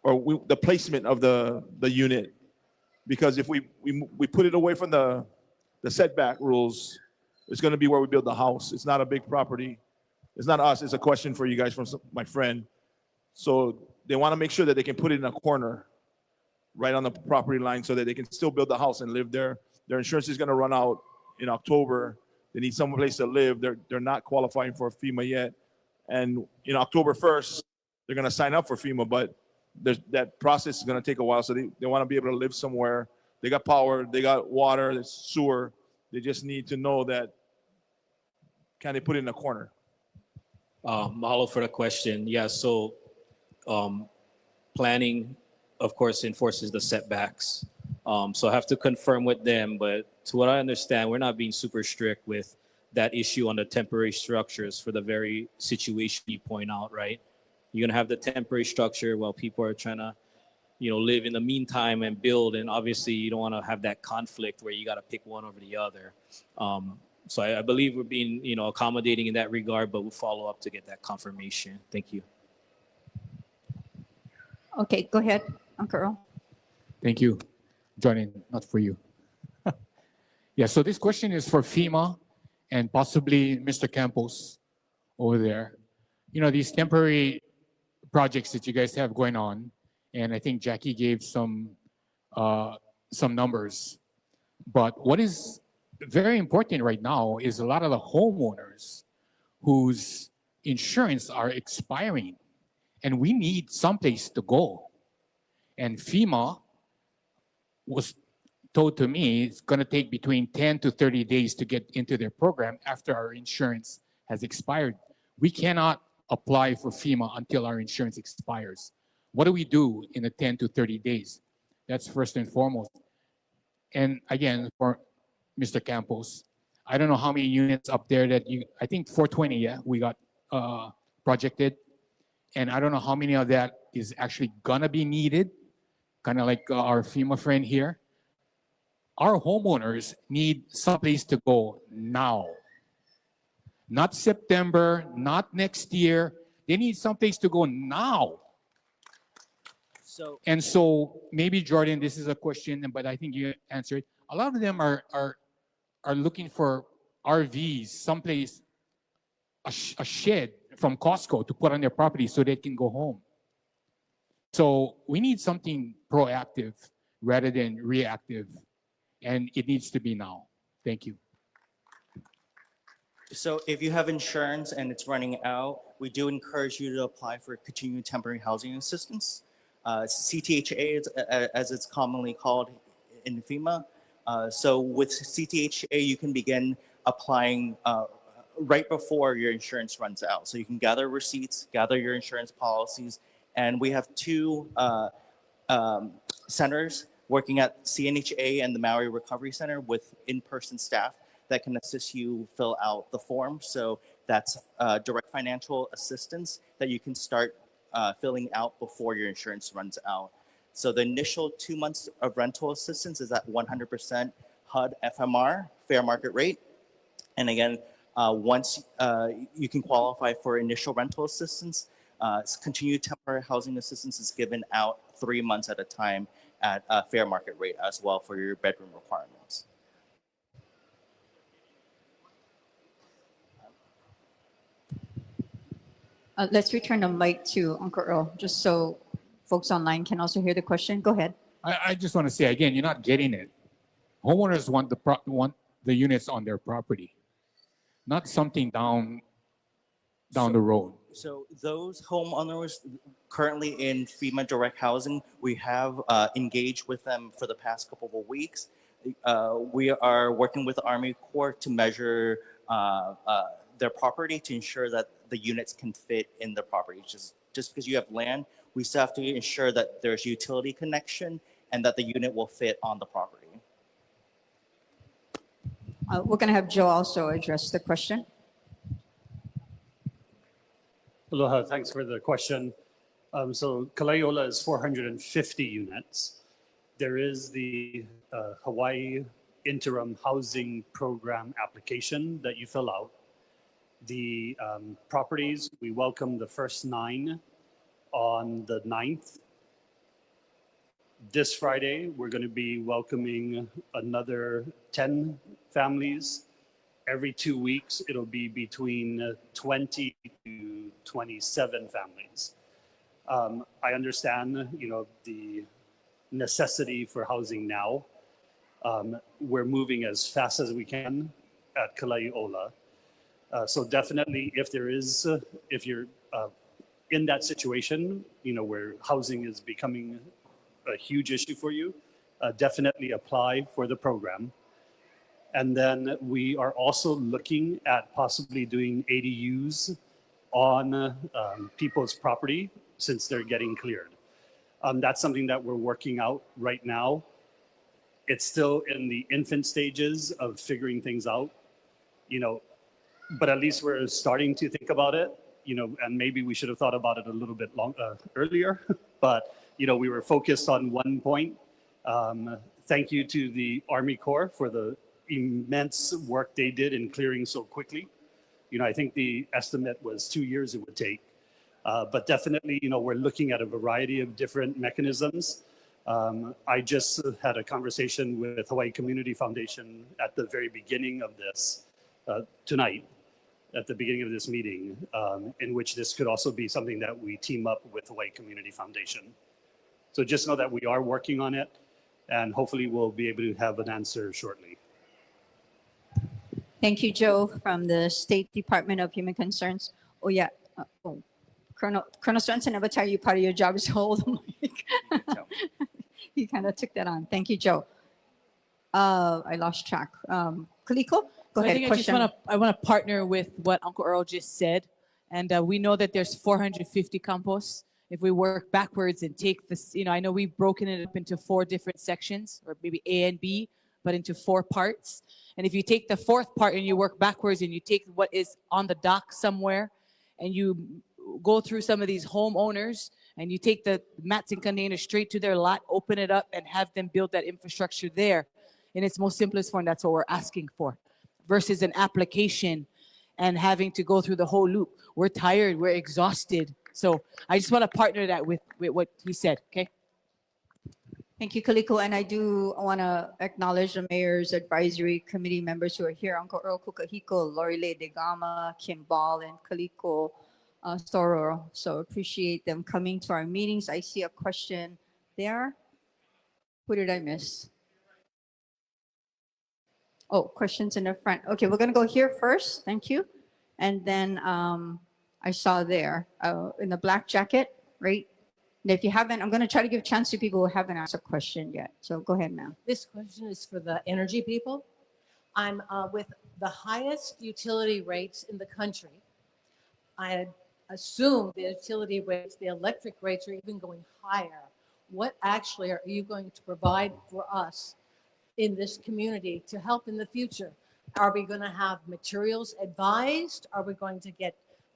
or the placement of the unit, because if we put it away from the setback rules, it's going to be where we build the house. It's not a big property. It's not us. It's a question for you guys from my friend. So they want to make sure that they can put it in a corner right on the property line so that they can still build the house and live there. Their insurance is going to run out in October. They need some place to live. They're not qualifying for FEMA yet. And in October 1st, they're going to sign up for FEMA, but that process is going to take a while. So they want to be able to live somewhere. They got power, they got water, there's sewer. They just need to know that, can they put it in a corner?
Mahalo for the question. Yeah, so planning, of course, enforces the setbacks. So I have to confirm with them, but to what I understand, we're not being super strict with that issue on the temporary structures for the very situation you point out, right? You're gonna have the temporary structure while people are trying to, live in the meantime and build, and obviously you don't wanna have that conflict where you gotta pick one over the other. So I believe we're being, accommodating in that regard, but we'll follow up to get that confirmation. Thank you.
Okay, go ahead, Uncle Earl.
Thank you. Joining, not for you. Yeah, so this question is for FEMA and possibly Mr. Campos over there. These temporary projects that you guys have going on, and I think Jackie gave some numbers. But what is very important right now is a lot of the homeowners whose insurance are expiring, and we need someplace to go. And FEMA was told to me it's going to take between 10 to 30 days to get into their program after our insurance has expired. We cannot apply for FEMA until our insurance expires. What do we do in the 10 to 30 days? That's first and foremost. And again, for Mr. Campos, I don't know how many units up there that I think 420, yeah, we got projected. And I don't know how many of that is actually gonna be needed, kind of like our FEMA friend here. Our homeowners need someplace to go now. Not September, not next year. They need someplace to go now. So maybe Jordan, this is a question, but I think you answered. A lot of them are looking for RVs, someplace, a shed from Costco to put on their property so they can go home. So we need something proactive rather than reactive, and it needs to be now. Thank you.
So if you have insurance and it's running out, we do encourage you to apply for continuing temporary housing assistance. CTHA, as it's commonly called in FEMA. So with CTHA, you can begin applying right before your insurance runs out. So you can gather receipts, gather your insurance policies, and we have two centers working at CNHA and the Maui Recovery Center with in-person staff that can assist you fill out the form. So that's direct financial assistance that you can start filling out before your insurance runs out. So the initial 2 months of rental assistance is at 100% HUD FMR, fair market rate. And again, once you can qualify for initial rental assistance, continued temporary housing assistance is given out 3 months at a time at a fair market rate as well for your bedroom requirements.
Let's return the mic to Uncle Earl, just so folks online can also hear the question. Go ahead.
I just want to say again, you're not getting it. Homeowners want the units on their property, not something down the road.
So those homeowners currently in FEMA direct housing, we have engaged with them for the past couple of weeks. We are working with the Army Corps to measure their property to ensure that the units can fit in the property. Just because you have land, we still have to ensure that there's utility connection and that the unit will fit on the property.
We're going to have Joe also address the question.
Aloha, thanks for the question. So Kalaiola is 450 units. There is the Hawaii Interim Housing Program application that you fill out. The properties, we welcome the first 9 on the 9th. This Friday, we're going to be welcoming another 10 families. Every 2 weeks, it'll be between 20 to 27 families. I understand, the necessity for housing now. We're moving as fast as we can at Kalaiola. So definitely, if you're in that situation, where housing is becoming a huge issue for you, definitely apply for the program. And then we are also looking at possibly doing ADUs on people's property since they're getting cleared. That's something that we're working out right now. It's still in the infant stages of figuring things out, but at least we're starting to think about it, and maybe we should have thought about it a little bit earlier, but, we were focused on one point. Thank you to the Army Corps for the immense work they did in clearing so quickly. You know, I think the estimate was 2 years it would take. But definitely, you know, we're looking at a variety of different mechanisms. I just had a conversation with Hawaii Community Foundation at the very beginning of this, tonight, at the beginning of this meeting, in which this could also be something that we team up with Hawaii Community Foundation. So just know that we are working on it, and hopefully we'll be able to have an answer shortly.
Thank you, Joe, from the State Department of Human Concerns. Oh, yeah. Colonel Swenson never tell you part of your job is to hold the mic. He kind of took that on. Thank you, Joe. I lost track. Kaliko, go ahead.
I think I want to partner with what Uncle Earl just said. And we know that there's 450 composts. If we work backwards and take this, you know, I know we've broken it up into 4 different sections, or maybe A and B, but into 4 parts. And if you take the 4th part and you work backwards and you take what is on the dock somewhere and you go through some of these homeowners and you take the mats and containers straight to their lot, open it up and have them build that infrastructure there in its most simplest form, that's what we're asking for, versus an application and having to go through the whole loop. We're tired, we're exhausted. So I just want to partner that with what he said, okay?
Thank you, Kaliko. And I do want to acknowledge the Mayor's Advisory Committee members who are here, Uncle Earl Kukahiko, Lorile Degama, Kim Ball, and Kaliko Sororo. So appreciate them coming to our meetings. I see a question there. Who did I miss? Oh, questions in the front. Okay, we're going to go here first. Thank you. And then I saw there in the black jacket, right? And if you haven't, I'm going to try to give a chance to people who haven't asked a question yet. So go ahead, ma'am.
This question is for the energy people. I'm with the highest utility rates in the country. I assume the utility rates, the electric rates are even going higher. What actually are you going to provide for us in this community to help in the future? Are we going to have materials advised? Are we going to get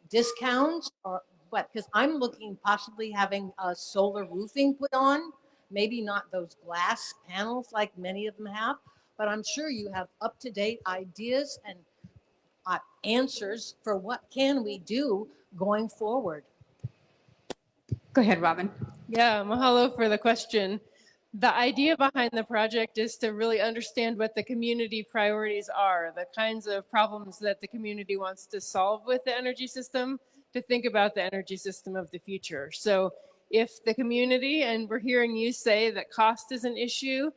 discounts or what? Because I'm looking possibly having a solar roofing put on, maybe not those glass panels like many of them have, but I'm sure you have up-to-date ideas and answers for what can we do going forward.
Go ahead, Robin.
Yeah, mahalo for the question. The idea behind the project is to really understand what the community priorities are, the kinds of problems that the community wants to solve with the energy system, to think about the energy system of the future. So if the community, and we're hearing you say that cost is an issue,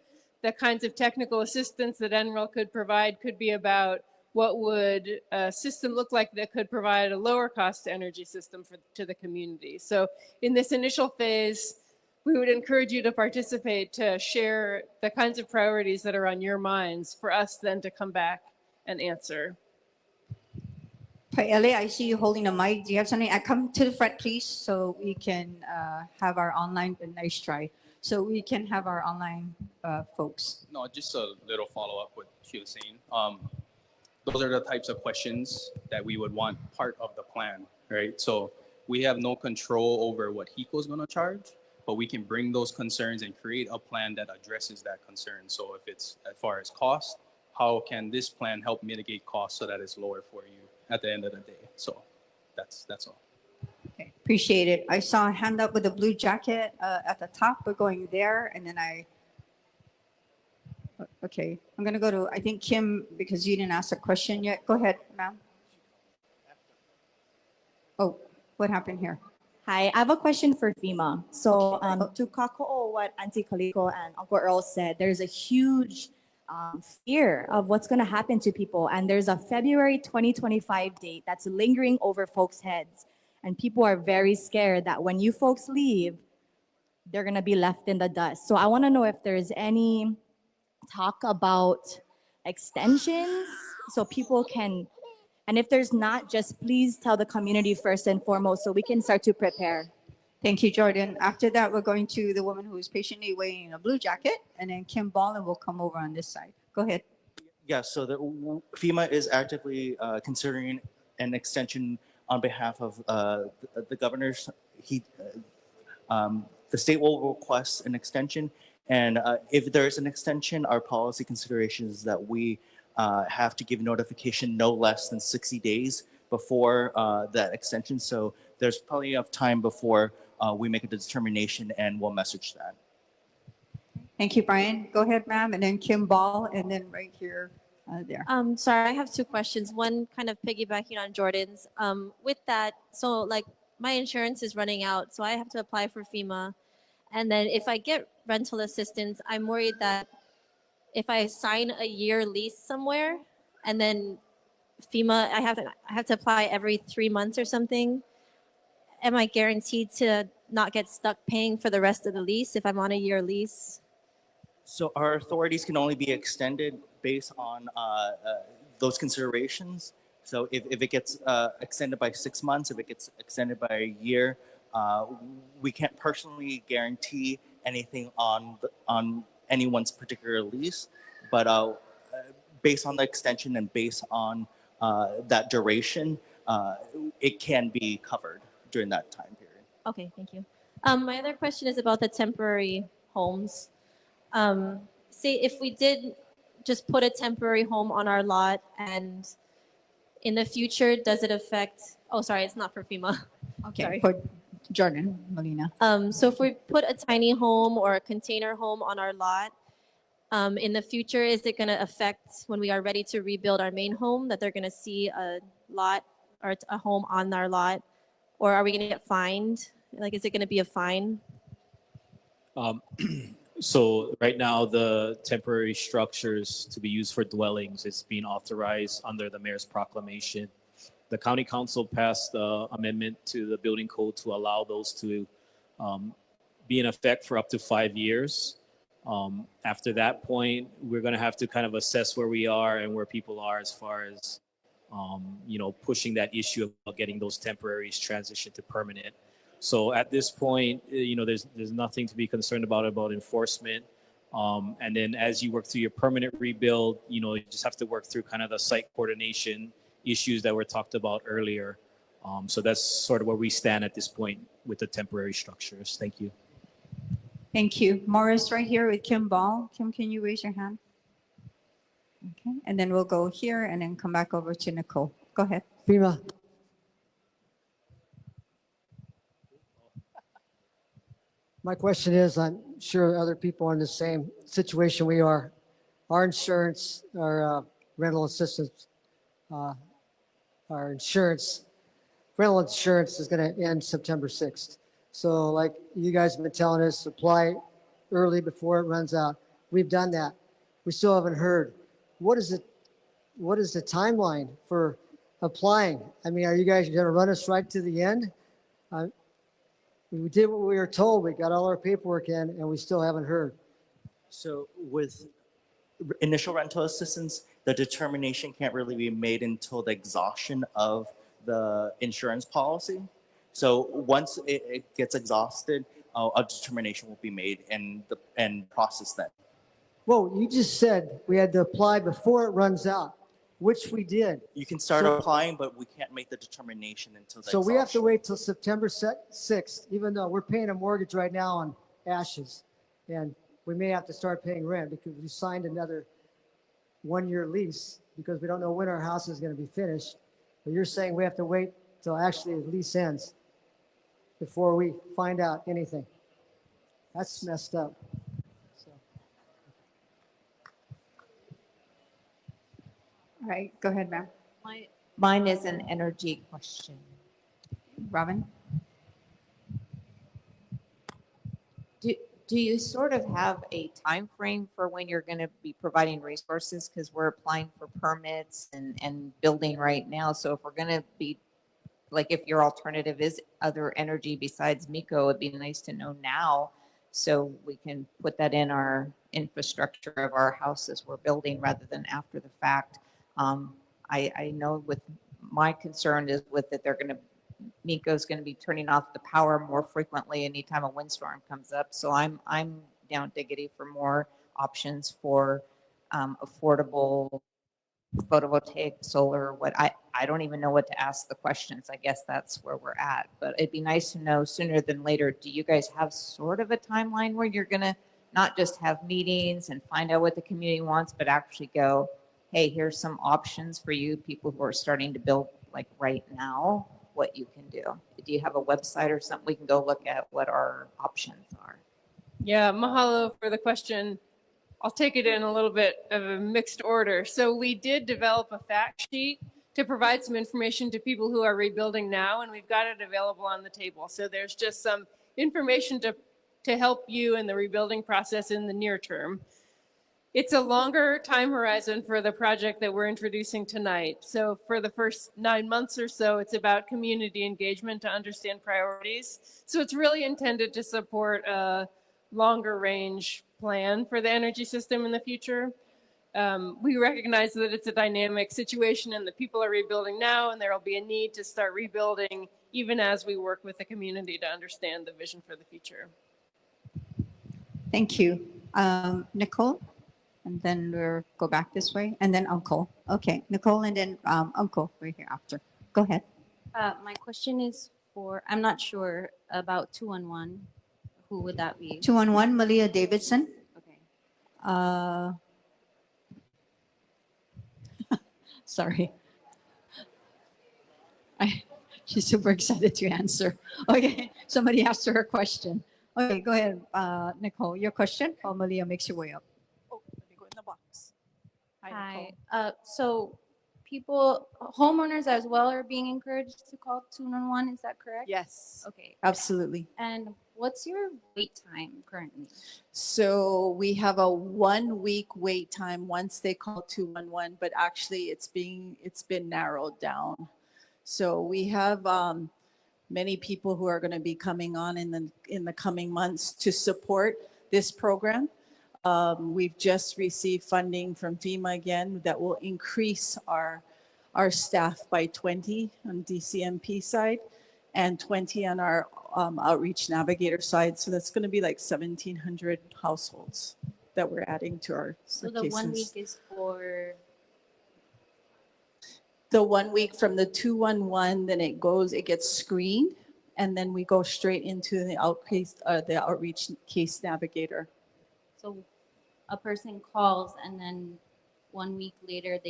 the kinds of technical assistance that NREL could provide could be about what would a system look like that could provide a lower cost energy system to the community. So in this initial phase, we would encourage you to participate, to share the kinds of priorities that are on your minds for us then to come back and answer.
Paele, I see you holding a mic. Do you have something? Come to the front, please, so we can have our online, nice try, so we can have our online folks.
No, just a little follow-up with what she was saying. Those are the types of questions that we would want part of the plan, right? So we have no control over what HECO is going to charge, but we can bring those concerns and create a plan that addresses that concern. So if it's as far as cost, how can this plan help mitigate costs so that it's lower for you at the end of the day? So that's all.
Okay, appreciate it. I saw a hand up with a blue jacket at the top. We're going there, and then okay, I'm gonna go to, I think, Kim, because you didn't ask a question yet. Go ahead, ma'am. Oh, what happened here?
Hi, I have a question for FEMA. So to kakoo what Auntie Kaliko and Uncle Earl said, there's a huge fear of what's going to happen to people. And there's a February 2025 date that's lingering over folks' heads. And people are very scared that when you folks leave, they're going to be left in the dust. So I want to know if there's any talk about extensions so people can, and if there's not, just please tell the community first and foremost so we can start to prepare.
Thank you, Jordan. After that, we're going to the woman who is patiently wearing a blue jacket, and then Kim Ballin will come over on this side. Go ahead.
Yeah, so FEMA is actively considering an extension on behalf of the governor's. The state will request an extension, and if there is an extension, our policy consideration is that we have to give notification no less than 60 days before that extension. So there's plenty of time before we make a determination, and we'll message that.
Thank you, Brian. Go ahead, ma'am, and then Kim Ball, and then right here, there.
Sorry, I have two questions. One kind of piggybacking on Jordan's. With that, so like my insurance is running out, so I have to apply for FEMA. And then if I get rental assistance, I'm worried that if I sign a year lease somewhere and then FEMA, I have to apply every 3 months or something. Am I guaranteed to not get stuck paying for the rest of the lease if I'm on a year lease?
So our authorities can only be extended based on those considerations. So if it gets extended by 6 months, if it gets extended by a year, we can't personally guarantee anything on anyone's particular lease. But based on the extension and based on that duration, it can be covered during that time period.
Okay, thank you. My other question is about the temporary homes. Say if we did just put a temporary home on our lot, and in the future, does it affect, oh, sorry, it's not for FEMA.
Okay,
Sorry.
for Jordan, Molina.
So if we put a tiny home or a container home on our lot, in the future, is it going to affect when we are ready to rebuild our main home that they're going to see a lot or a home on our lot? Or are we going to get fined? Like, is it going to be a fine?
So right now, the temporary structures to be used for dwellings is being authorized under the mayor's proclamation. The county council passed the amendment to the building code to allow those to be in effect for up to 5 years. After that point, we're going to have to kind of assess where we are and where people are as far as pushing that issue of getting those temporaries transitioned to permanent. So at this point, there's nothing to be concerned about enforcement. And then as you work through your permanent rebuild, you just have to work through kind of the site coordination issues that were talked about earlier. So that's sort of where we stand at this point with the temporary structures. Thank you.
Thank you. Morris, right here with Kim Ball. Kim, can you raise your hand? Okay, and then we'll go here and then come back over to Nicole. Go ahead.
FEMA. My question is, I'm sure other people are in the same situation we are. Our insurance, our rental assistance, our rental insurance is going to end September 6th. So like you guys have been telling us, apply early before it runs out. We've done that. We still haven't heard. What is the timeline for applying? I mean, are you guys going to run us right to the end? We did what we were told. We got all our paperwork in, and we still haven't heard.
So with initial rental assistance, the determination can't really be made until the exhaustion of the insurance policy. So once it gets exhausted, a determination will be made and processed then.
Well, you just said we had to apply before it runs out, which we did.
You can start applying, but we can't make the determination until the
So
exhaustion.
we have to wait till September 6th, even though we're paying a mortgage right now on Ashes. And we may have to start paying rent because we signed another 1-year lease because we don't know when our house is going to be finished. But you're saying we have to wait till actually the lease ends before we find out anything. That's messed up.
All right, go ahead, ma'am.
Mine is an energy question.
Robin?
Do you sort of have a time frame for when you're going to be providing resources? Because we're applying for permits and building right now. So if we're going to be, like if your alternative is other energy besides MECO, it'd be nice to know now so we can put that in our infrastructure of our houses we're building rather than after the fact. I know with my concern is with that MECO is going to be turning off the power more frequently anytime a windstorm comes up. So I'm down diggity for more options for affordable photovoltaic, solar. I don't even know what to ask the questions. I guess that's where we're at. But it'd be nice to know sooner than later. Do you guys have sort of a timeline where you're going to not just have meetings and find out what the community wants, but actually go, hey, here's some options for you people who are starting to build like right now, what you can do? Do you have a website or something we can go look at what our options are?
Yeah, mahalo for the question. I'll take it in a little bit of a mixed order. So we did develop a fact sheet to provide some information to people who are rebuilding now, and we've got it available on the table. So there's just some information to help you in the rebuilding process in the near term. It's a longer time horizon for the project that we're introducing tonight. So for the first 9 months or so, it's about community engagement to understand priorities. So it's really intended to support a longer range plan for the energy system in the future. We recognize that it's a dynamic situation and the people are rebuilding now, and there will be a need to start rebuilding even as we work with the community to understand the vision for the future.
Thank you. Nicole, and then we'll go back this way, and then Uncle. Okay, Nicole, and then Uncle, right here after. Go ahead.
My question is for, I'm not sure about 211. Who would that be?
211, Malia Davidson.
Okay.
Sorry. She's super excited to answer. Okay, somebody asked her a question. Okay, go ahead, Nicole. Your question while Malia makes your way up.
Oh, let me go in the box.
Hi. So people, homeowners as well are being encouraged to call 211. Is that correct?
Yes.
Okay.
Absolutely.
And what's your wait time currently?
So we have a 1 week wait time once they call 211, but actually it's been narrowed down. So we have many people who are going to be coming on in the coming months to support this program. We've just received funding from FEMA again that will increase our staff by 20 on DCMP side and 20 on our outreach navigator side. So that's going to be like 1,700 households that we're adding to our
So the
cases.
1 week is for
The 1 week from the 211, then it gets screened, and then we go straight into the outreach case navigator.
so a person calls and then 1 week later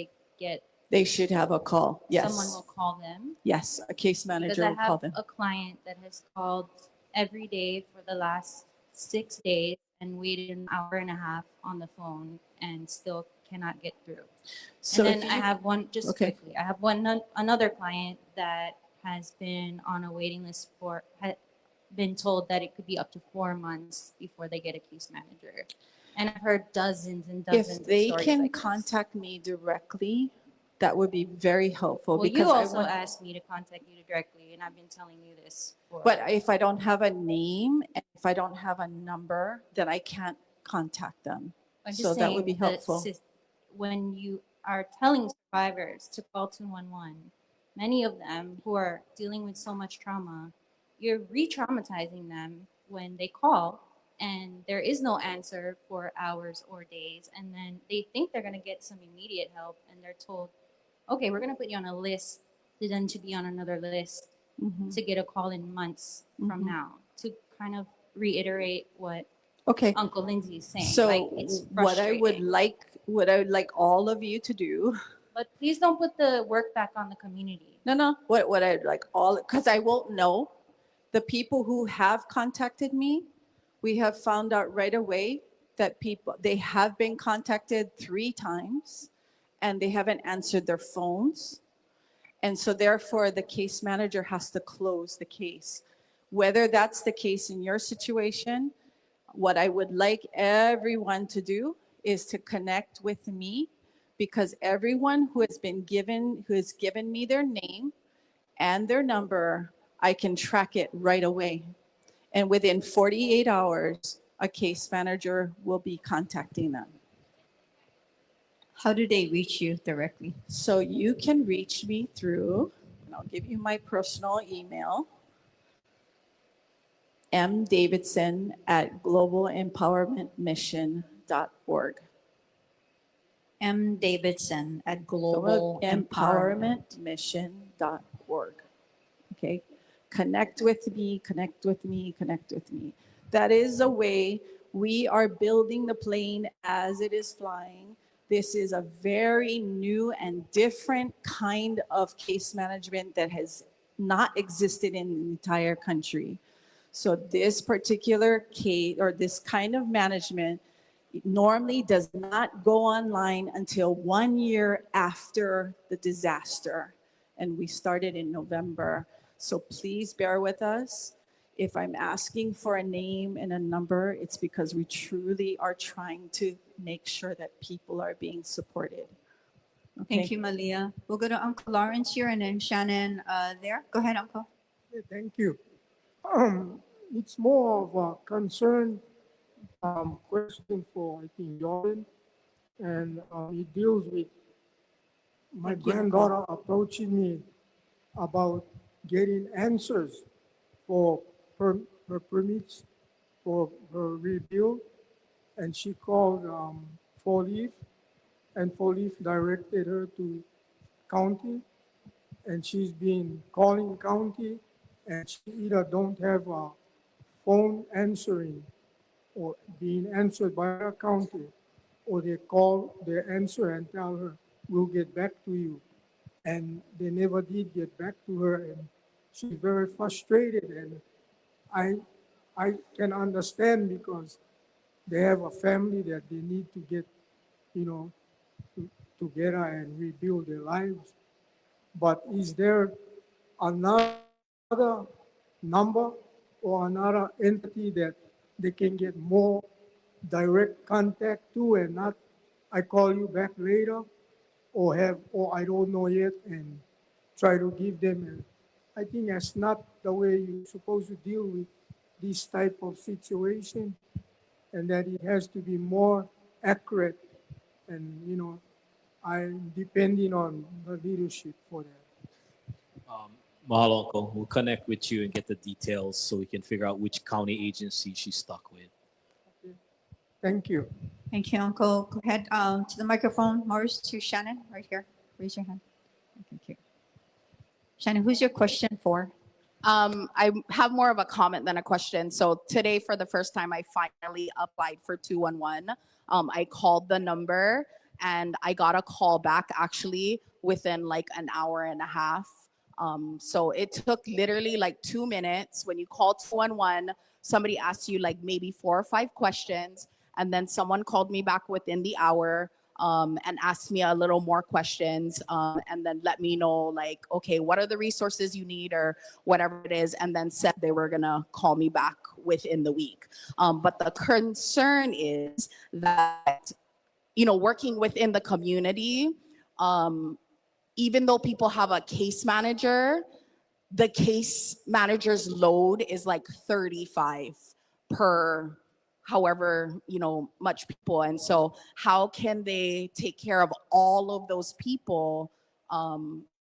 They should have a call. Yes.
someone will call them.
Yes, a case manager will
Because I
call
have
them.
a client that has called every day for the last 6 days and waited an hour and a half on the phone and still cannot get through.
So
and
if
then I
you-
have one, just
Okay.
quickly, I have another client that has been on a waiting list had been told that it could be up to 4 months before they get a case manager. And I've heard dozens and dozens
If
of
they
stories
can
like this.
contact me directly, that would be very helpful.
Well, you
because I
also
want-
asked me to contact you directly, and I've been telling you this for.
But if I don't have a name and if I don't have a number, then I can't contact them.
I'm just
So that would be
saying that
helpful.
when you are telling survivors to call 211, many of them who are dealing with so much trauma, you're re-traumatizing them when they call and there is no answer for hours or days, and then they think they're going to get some immediate help and they're told, okay, we're going to put you on a list to then to be on another list
Mhm.
to get a call in months from
Mhm.
now, to kind of reiterate what
Okay.
Uncle Lindsay is saying.
So
like, it's
what I would like all of you to do.
But please don't put the work back on the community.
No. What I'd like because I won't know. The people who have contacted me, we have found out right away that they have been contacted 3 times and they haven't answered their phones. And so therefore the case manager has to close the case. Whether that's the case in your situation, what I would like everyone to do is to connect with me, because everyone who has given me their name and their number, I can track it right away. And within 48 hours, a case manager will be contacting them.
How do they reach you directly?
So you can reach me through, and I'll give you my personal email, mdavidson@globalempowermentmission.org. globalempowermentmission.org. Okay, connect with me. That is a way we are building the plane as it is flying. This is a very new and different kind of case management that has not existed in the entire country. So this particular case or this kind of management normally does not go online until 1 year after the disaster. And we started in November. So please bear with us. If I'm asking for a name and a number, it's because we truly are trying to make sure that people are being supported.
Thank you, Malia. We'll go to Uncle Lawrence here and then Shannon there. Go ahead, Uncle.
Thank you. It's more of a concern question for, I think, Jordan, and it deals with my granddaughter approaching me about getting answers for her permits for her rebuild, and she called Four Leaf, and Four Leaf directed her to county, and she's been calling county, and she either don't have a phone answering or being answered by a county, or they call, they answer and tell her, we'll get back to you. And they never did get back to her, and she's very frustrated. And I can understand because they have a family that they need to get, together and rebuild their lives. But is there another number or another entity that they can get more direct contact to and not, I call you back later, or I don't know yet, and try to give them I think that's not the way you're supposed to deal with this type of situation, and that it has to be more accurate. And, I'm depending on the leadership for that.
Mahalo, Uncle. We'll connect with you and get the details so we can figure out which county agency she's stuck with.
Thank you.
Thank you, Uncle. Go ahead to the microphone. Morris to Shannon, right here. Raise your hand. Thank you. Shannon, who's your question for?
I have more of a comment than a question. So today, for the first time, I finally applied for 211. I called the number and I got a call back actually within like an hour and a half. So it took literally like 2 minutes. When you call 211, somebody asks you like maybe 4 or 5 questions, and then someone called me back within the hour and asked me a little more questions, and then let me know like, okay, what are the resources you need or whatever it is, and then said they were gonna call me back within the week. But the concern is that, working within the community, even though people have a case manager, the case manager's load is like 35 per however, much people. And so how can they take care of all of those people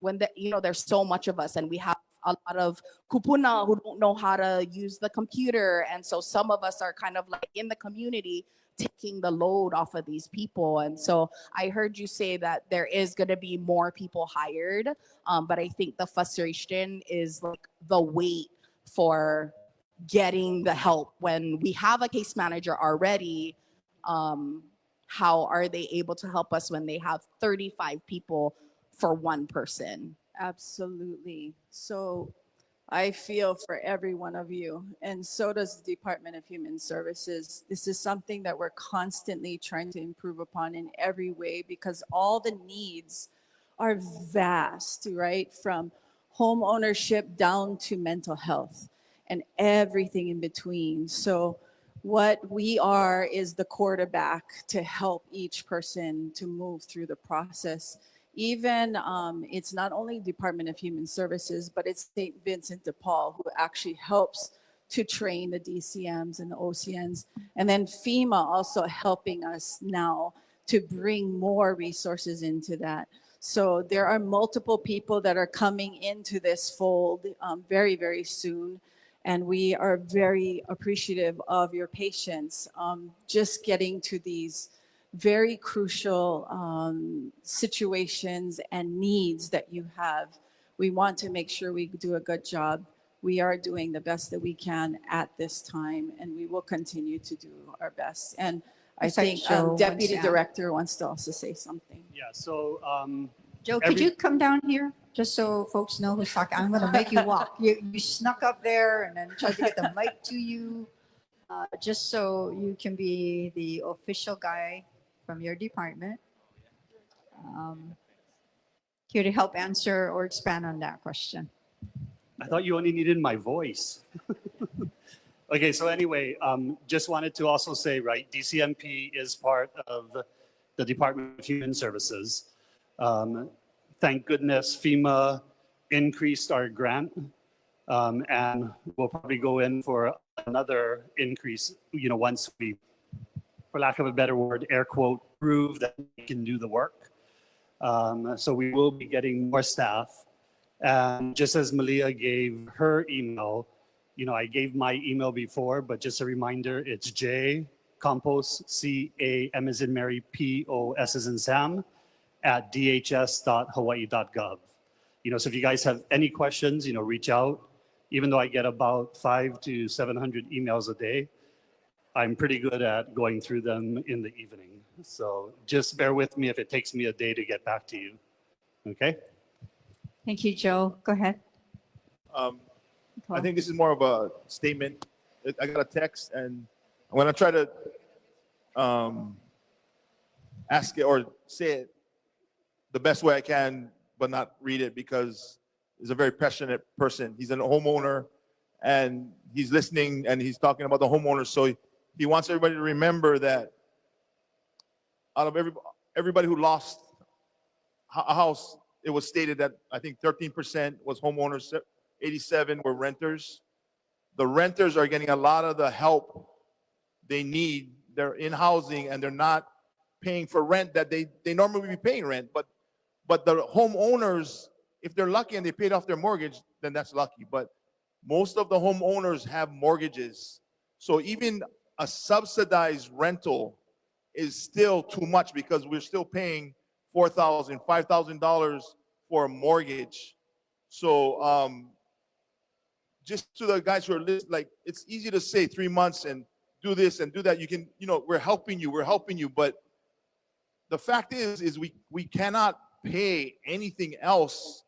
when there's so much of us, and we have a lot of kupuna who don't know how to use the computer. And so some of us are kind of like in the community taking the load off of these people. And so I heard you say that there is going to be more people hired, but I think the frustration is like the wait for getting the help. When we have a case manager already, how are they able to help us when they have 35 people for one person?
Absolutely. So I feel for every one of you, and so does the Department of Human Services. This is something that we're constantly trying to improve upon in every way, because all the needs are vast, right? From home ownership down to mental health and everything in between. So what we are is the quarterback to help each person to move through the process. Even it's not only Department of Human Services, but it's St. Vincent de Paul who actually helps to train the DCMs and the OCNs. And then FEMA also helping us now to bring more resources into that. So there are multiple people that are coming into this fold very, very soon. And we are very appreciative of your patience just getting to these very crucial situations and needs that you have. We want to make sure we do a good job. We are doing the best that we can at this time, and we will continue to do our best. And I
Looks like
think
Joe wants
Deputy
to add.
Director wants to also say something.
Yeah, so
Joe, could you come down here just so folks know who's talking? I'm going to make you walk. You snuck up there and then tried to get the mic to you, just so you can be the official guy from your department. Here to help answer or expand on that question.
I thought you only needed my voice. Okay, so anyway, just wanted to also say, right, DCMP is part of the Department of Human Services. Thank goodness FEMA increased our grant, and we'll probably go in for another increase, you know, once we, for lack of a better word, air quote, prove that we can do the work. So we will be getting more staff. And just as Malia gave her email, you know, I gave my email before, but just a reminder, it's J Campos, C-A-M as in Mary, P-O-S as in Sam, at dhs.hawaii.gov. You know, so if you guys have any questions, you know, reach out. Even though I get about 500 to 700 emails a day, I'm pretty good at going through them in the evening. So just bear with me if it takes me a day to get back to you. Okay?
Thank you, Joe. Go ahead.
I think this is more of a statement. I got a text, and I'm going to try to ask it or say it the best way I can, but not read it, because he's a very passionate person. He's a homeowner, and he's listening, and he's talking about the homeowners. So he wants everybody to remember that out of everybody who lost a house, it was stated that I think 13% was homeowners, 87 were renters. The renters are getting a lot of the help they need. They're in housing and they're not paying for rent that they normally would be paying rent. But the homeowners, if they're lucky and they paid off their mortgage, then that's lucky. But most of the homeowners have mortgages. So even a subsidized rental is still too much, because we're still paying $4,000, $5,000 for a mortgage. So just to the guys who are listening, like, it's easy to say 3 months and do this and do that. You can, you know, we're helping you. But the fact is we cannot pay anything else,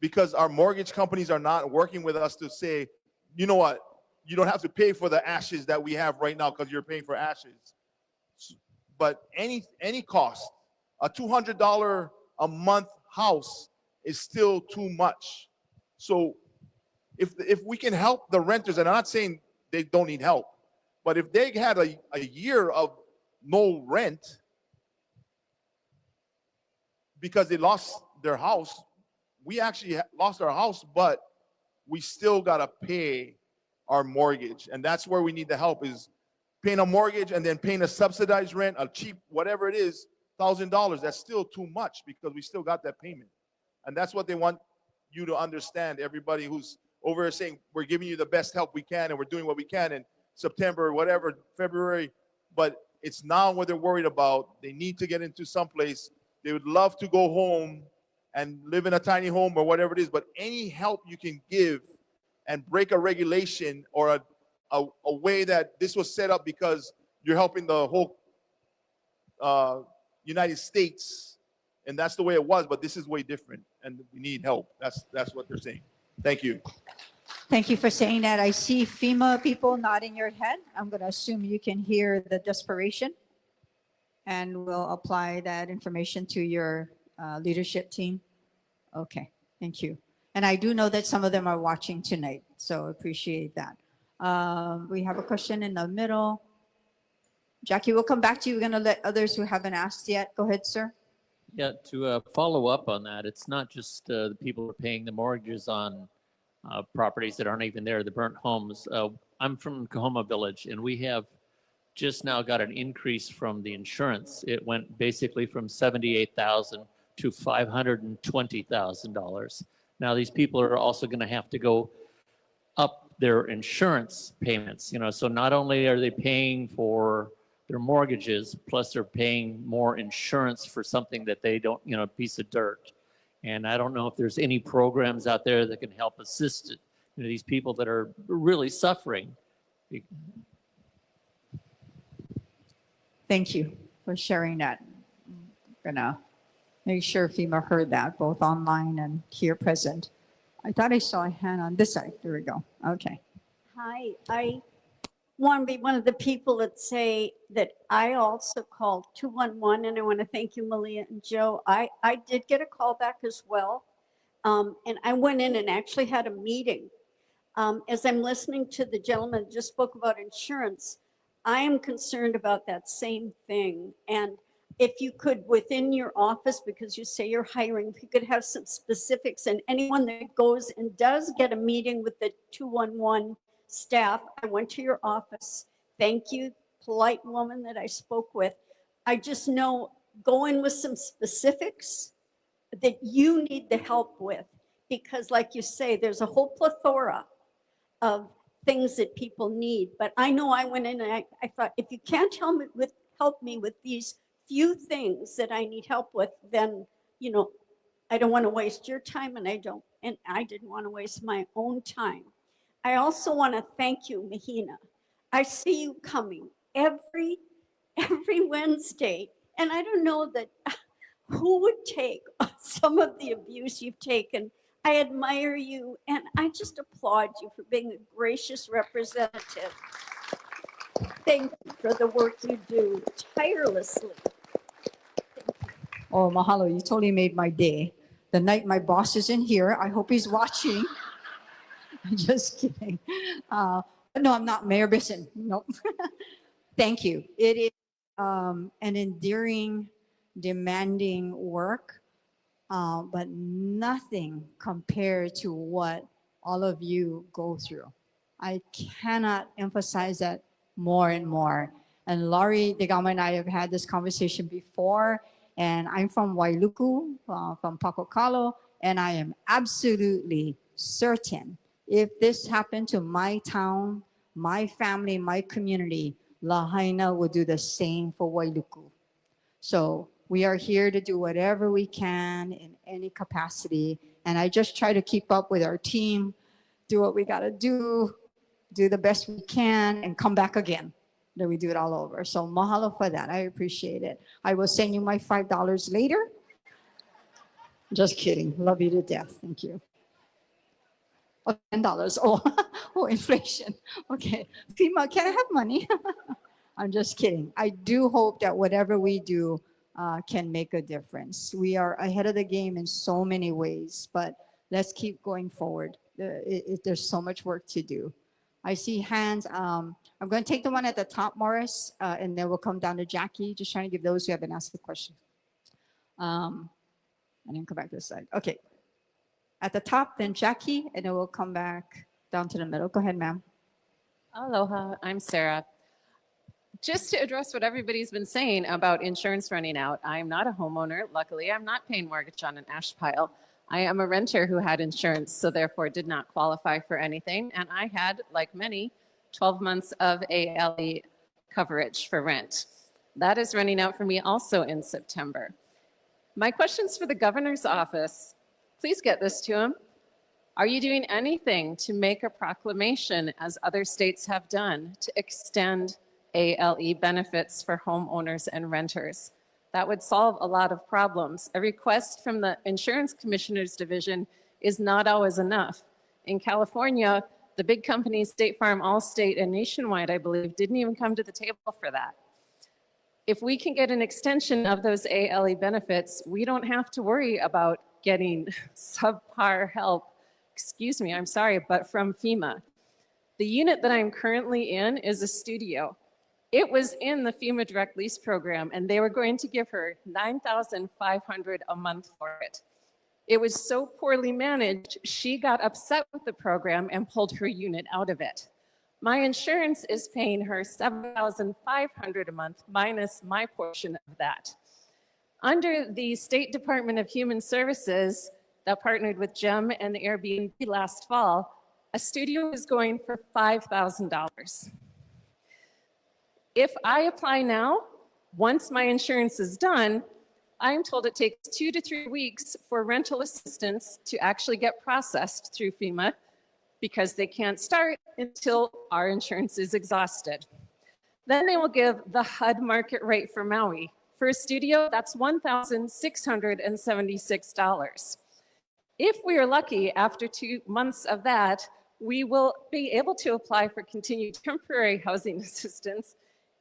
because our mortgage companies are not working with us to say, you know what, you don't have to pay for the ashes that we have right now because you're paying for ashes. But any cost, a $200 a month house is still too much. So if we can help the renters, and I'm not saying they don't need help, but if they had a year of no rent because they lost their house, we actually lost our house, but we still got to pay our mortgage. And that's where we need the help, is paying a mortgage and then paying a subsidized rent, a cheap, whatever it is, $1,000. That's still too much, because we still got that payment. And that's what they want you to understand, everybody who's over here saying, we're giving you the best help we can and we're doing what we can in September, whatever, February. But it's now what they're worried about. They need to get into someplace. They would love to go home and live in a tiny home or whatever it is, but any help you can give and break a regulation or a way that this was set up because you're helping the whole United States, and that's the way it was, but this is way different, and we need help. That's what they're saying. Thank you.
Thank you for saying that. I see FEMA people nodding your head. I'm going to assume you can hear the desperation, and we'll apply that information to your leadership team. Okay, thank you. And I do know that some of them are watching tonight, so appreciate that. We have a question in the middle. Jackie, we'll come back to you. We're going to let others who haven't asked yet. Go ahead, sir.
Yeah, to follow up on that, it's not just the people who are paying the mortgages on properties that aren't even there, the burnt homes. I'm from Kahoma Village, and we have just now got an increase from the insurance. It went basically from $78,000 to $520,000. Now these people are also going to have to go up their insurance payments. You know, so not only are they paying for their mortgages, plus they're paying more insurance for something that they don't, you know, a piece of dirt. And I don't know if there's any programs out there that can help assist, you know, these people that are really suffering.
Thank you for sharing that. I'm gonna make sure FEMA heard that, both online and here present. I thought I saw a hand on this side. There we go. Okay.
Hi, I want to be one of the people that say that I also called 211, and I want to thank you, Malia and Joe. I did get a call back as well, and I went in and actually had a meeting. As I'm listening to the gentleman that just spoke about insurance, I am concerned about that same thing. And if you could, within your office, because you say you're hiring, if you could have some specifics, and anyone that goes and does get a meeting with the 211 staff, I went to your office. Thank you, polite woman that I spoke with. I just know, go in with some specifics that you need the help with, because like you say, there's a whole plethora of things that people need. But I know I went in and I thought, if you can't help me with these few things that I need help with, then, you know, I don't want to waste your time, and I didn't want to waste my own time. I also want to thank you, Mahina. I see you coming every Wednesday, and I don't know that who would take some of the abuse you've taken. I admire you, and I just applaud you for being a gracious representative. Thank you for the work you do tirelessly.
Oh, mahalo. You totally made my day. The night my boss isn't here, I hope he's watching. I'm just kidding. No, I'm not Mayor Bisson. Nope. Thank you. It is an endearing, demanding work, but nothing compared to what all of you go through. I cannot emphasize that more and more. And Laurie Degama and I have had this conversation before, and I'm from Wailuku, from Pakokalo, and I am absolutely certain if this happened to my town, my family, my community, Lahaina would do the same for Wailuku. So we are here to do whatever we can in any capacity. And I just try to keep up with our team, do what we got to do the best we can, and come back again. Then we do it all over. So mahalo for that. I appreciate it. I will send you my $5 later. Just kidding. Love you to death. Thank you. Oh, $10. Oh, oh, inflation. Okay. FEMA, can I have money? I'm just kidding. I do hope that whatever we do can make a difference. We are ahead of the game in so many ways, but let's keep going forward. There's so much work to do. I see hands. I'm going to take the one at the top, Morris, and then we'll come down to Jackie. Just trying to give those who haven't asked the question. I didn't come back this side. Okay. At the top, then Jackie, and then we'll come back down to the middle. Go ahead, ma'am.
Aloha, I'm Sarah. Just to address what everybody's been saying about insurance running out, I'm not a homeowner. Luckily, I'm not paying mortgage on an ash pile. I am a renter who had insurance, so therefore did not qualify for anything. And I had, like many, 12 months of ALE coverage for rent. That is running out for me also in September. My question's for the governor's office. Please get this to him. Are you doing anything to make a proclamation, as other states have done, to extend ALE benefits for homeowners and renters? That would solve a lot of problems. A request from the Insurance Commissioners Division is not always enough. In California, the big companies, State Farm, Allstate, and Nationwide, I believe, didn't even come to the table for that. If we can get an extension of those ALE benefits, we don't have to worry about getting subpar help, excuse me, I'm sorry, but from FEMA. The unit that I'm currently in is a studio. It was in the FEMA Direct Lease Program, and they were going to give her $9,500 a month for it. It was so poorly managed, she got upset with the program and pulled her unit out of it. My insurance is paying her $7,500 a month minus my portion of that. Under the State Department of Human Services that partnered with GEM and the Airbnb last fall, a studio is going for $5,000. If I apply now, once my insurance is done, I'm told it takes 2 to 3 weeks for rental assistance to actually get processed through FEMA, because they can't start until our insurance is exhausted. Then they will give the HUD market rate for Maui. For a studio, that's $1,676. If we are lucky, after 2 months of that, we will be able to apply for continued temporary housing assistance.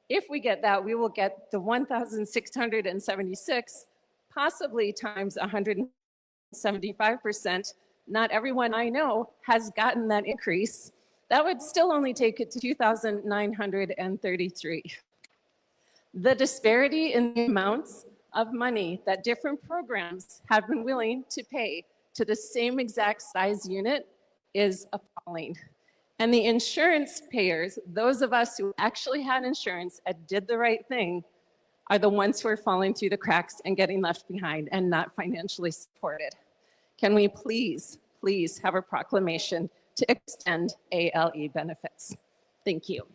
If we get that, we will get the 1,676, possibly times 175%. Not everyone I know has gotten that increase. That would still only take it to 2,933. The disparity in the amounts of money that different programs have been willing to pay to the same exact size unit is appalling. And the insurance payers, those of us who actually had insurance and did the right thing, are the ones who are falling through the cracks and getting left behind and not financially supported. Can we please have a proclamation to extend ALE benefits? Thank you.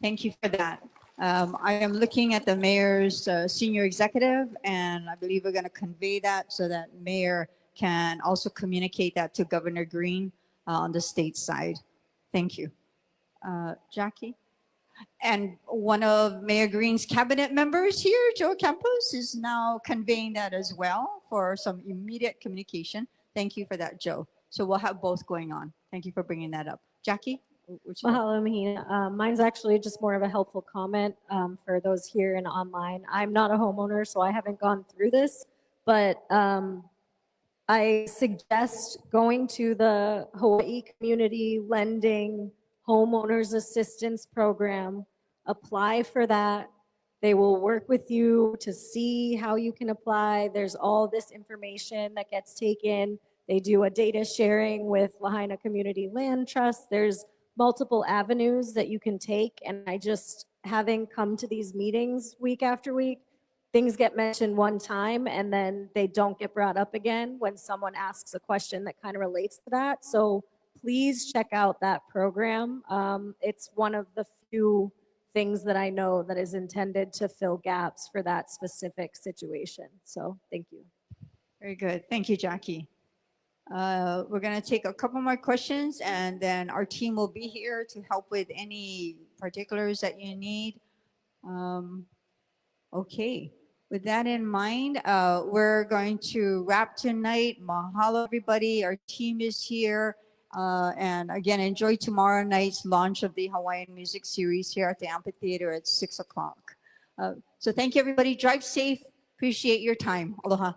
Thank you for that. I am looking at the mayor's senior executive, and I believe we're going to convey that so that mayor can also communicate that to Governor Green on the state side. Thank you. Jackie? And one of Mayor Green's cabinet members here, Joe Campos, is now conveying that as well for some immediate communication. Thank you for that, Joe. So we'll have both going on. Thank you for bringing that up. Jackie?
Mahalo, Mahina. Mine's actually just more of a helpful comment for those here and online. I'm not a homeowner, so I haven't gone through this, but I suggest going to the Hawaii Community Lending Homeowners Assistance Program, apply for that. They will work with you to see how you can apply. There's all this information that gets taken. They do a data sharing with Lahaina Community Land Trust. There's multiple avenues that you can take. And I just, having come to these meetings week after week, things get mentioned one time and then they don't get brought up again when someone asks a question that kind of relates to that. So please check out that program. It's one of the few things that I know that is intended to fill gaps for that specific situation. So thank you.
Very good. Thank you, Jackie. We're going to take a couple more questions, and then our team will be here to help with any particulars that you need. Okay. With that in mind, we're going to wrap tonight. Mahalo, everybody. Our team is here. And again, enjoy tomorrow night's launch of the Hawaiian Music Series here at the amphitheater at 6 o'clock. So thank you, everybody. Drive safe. Appreciate your time. Aloha.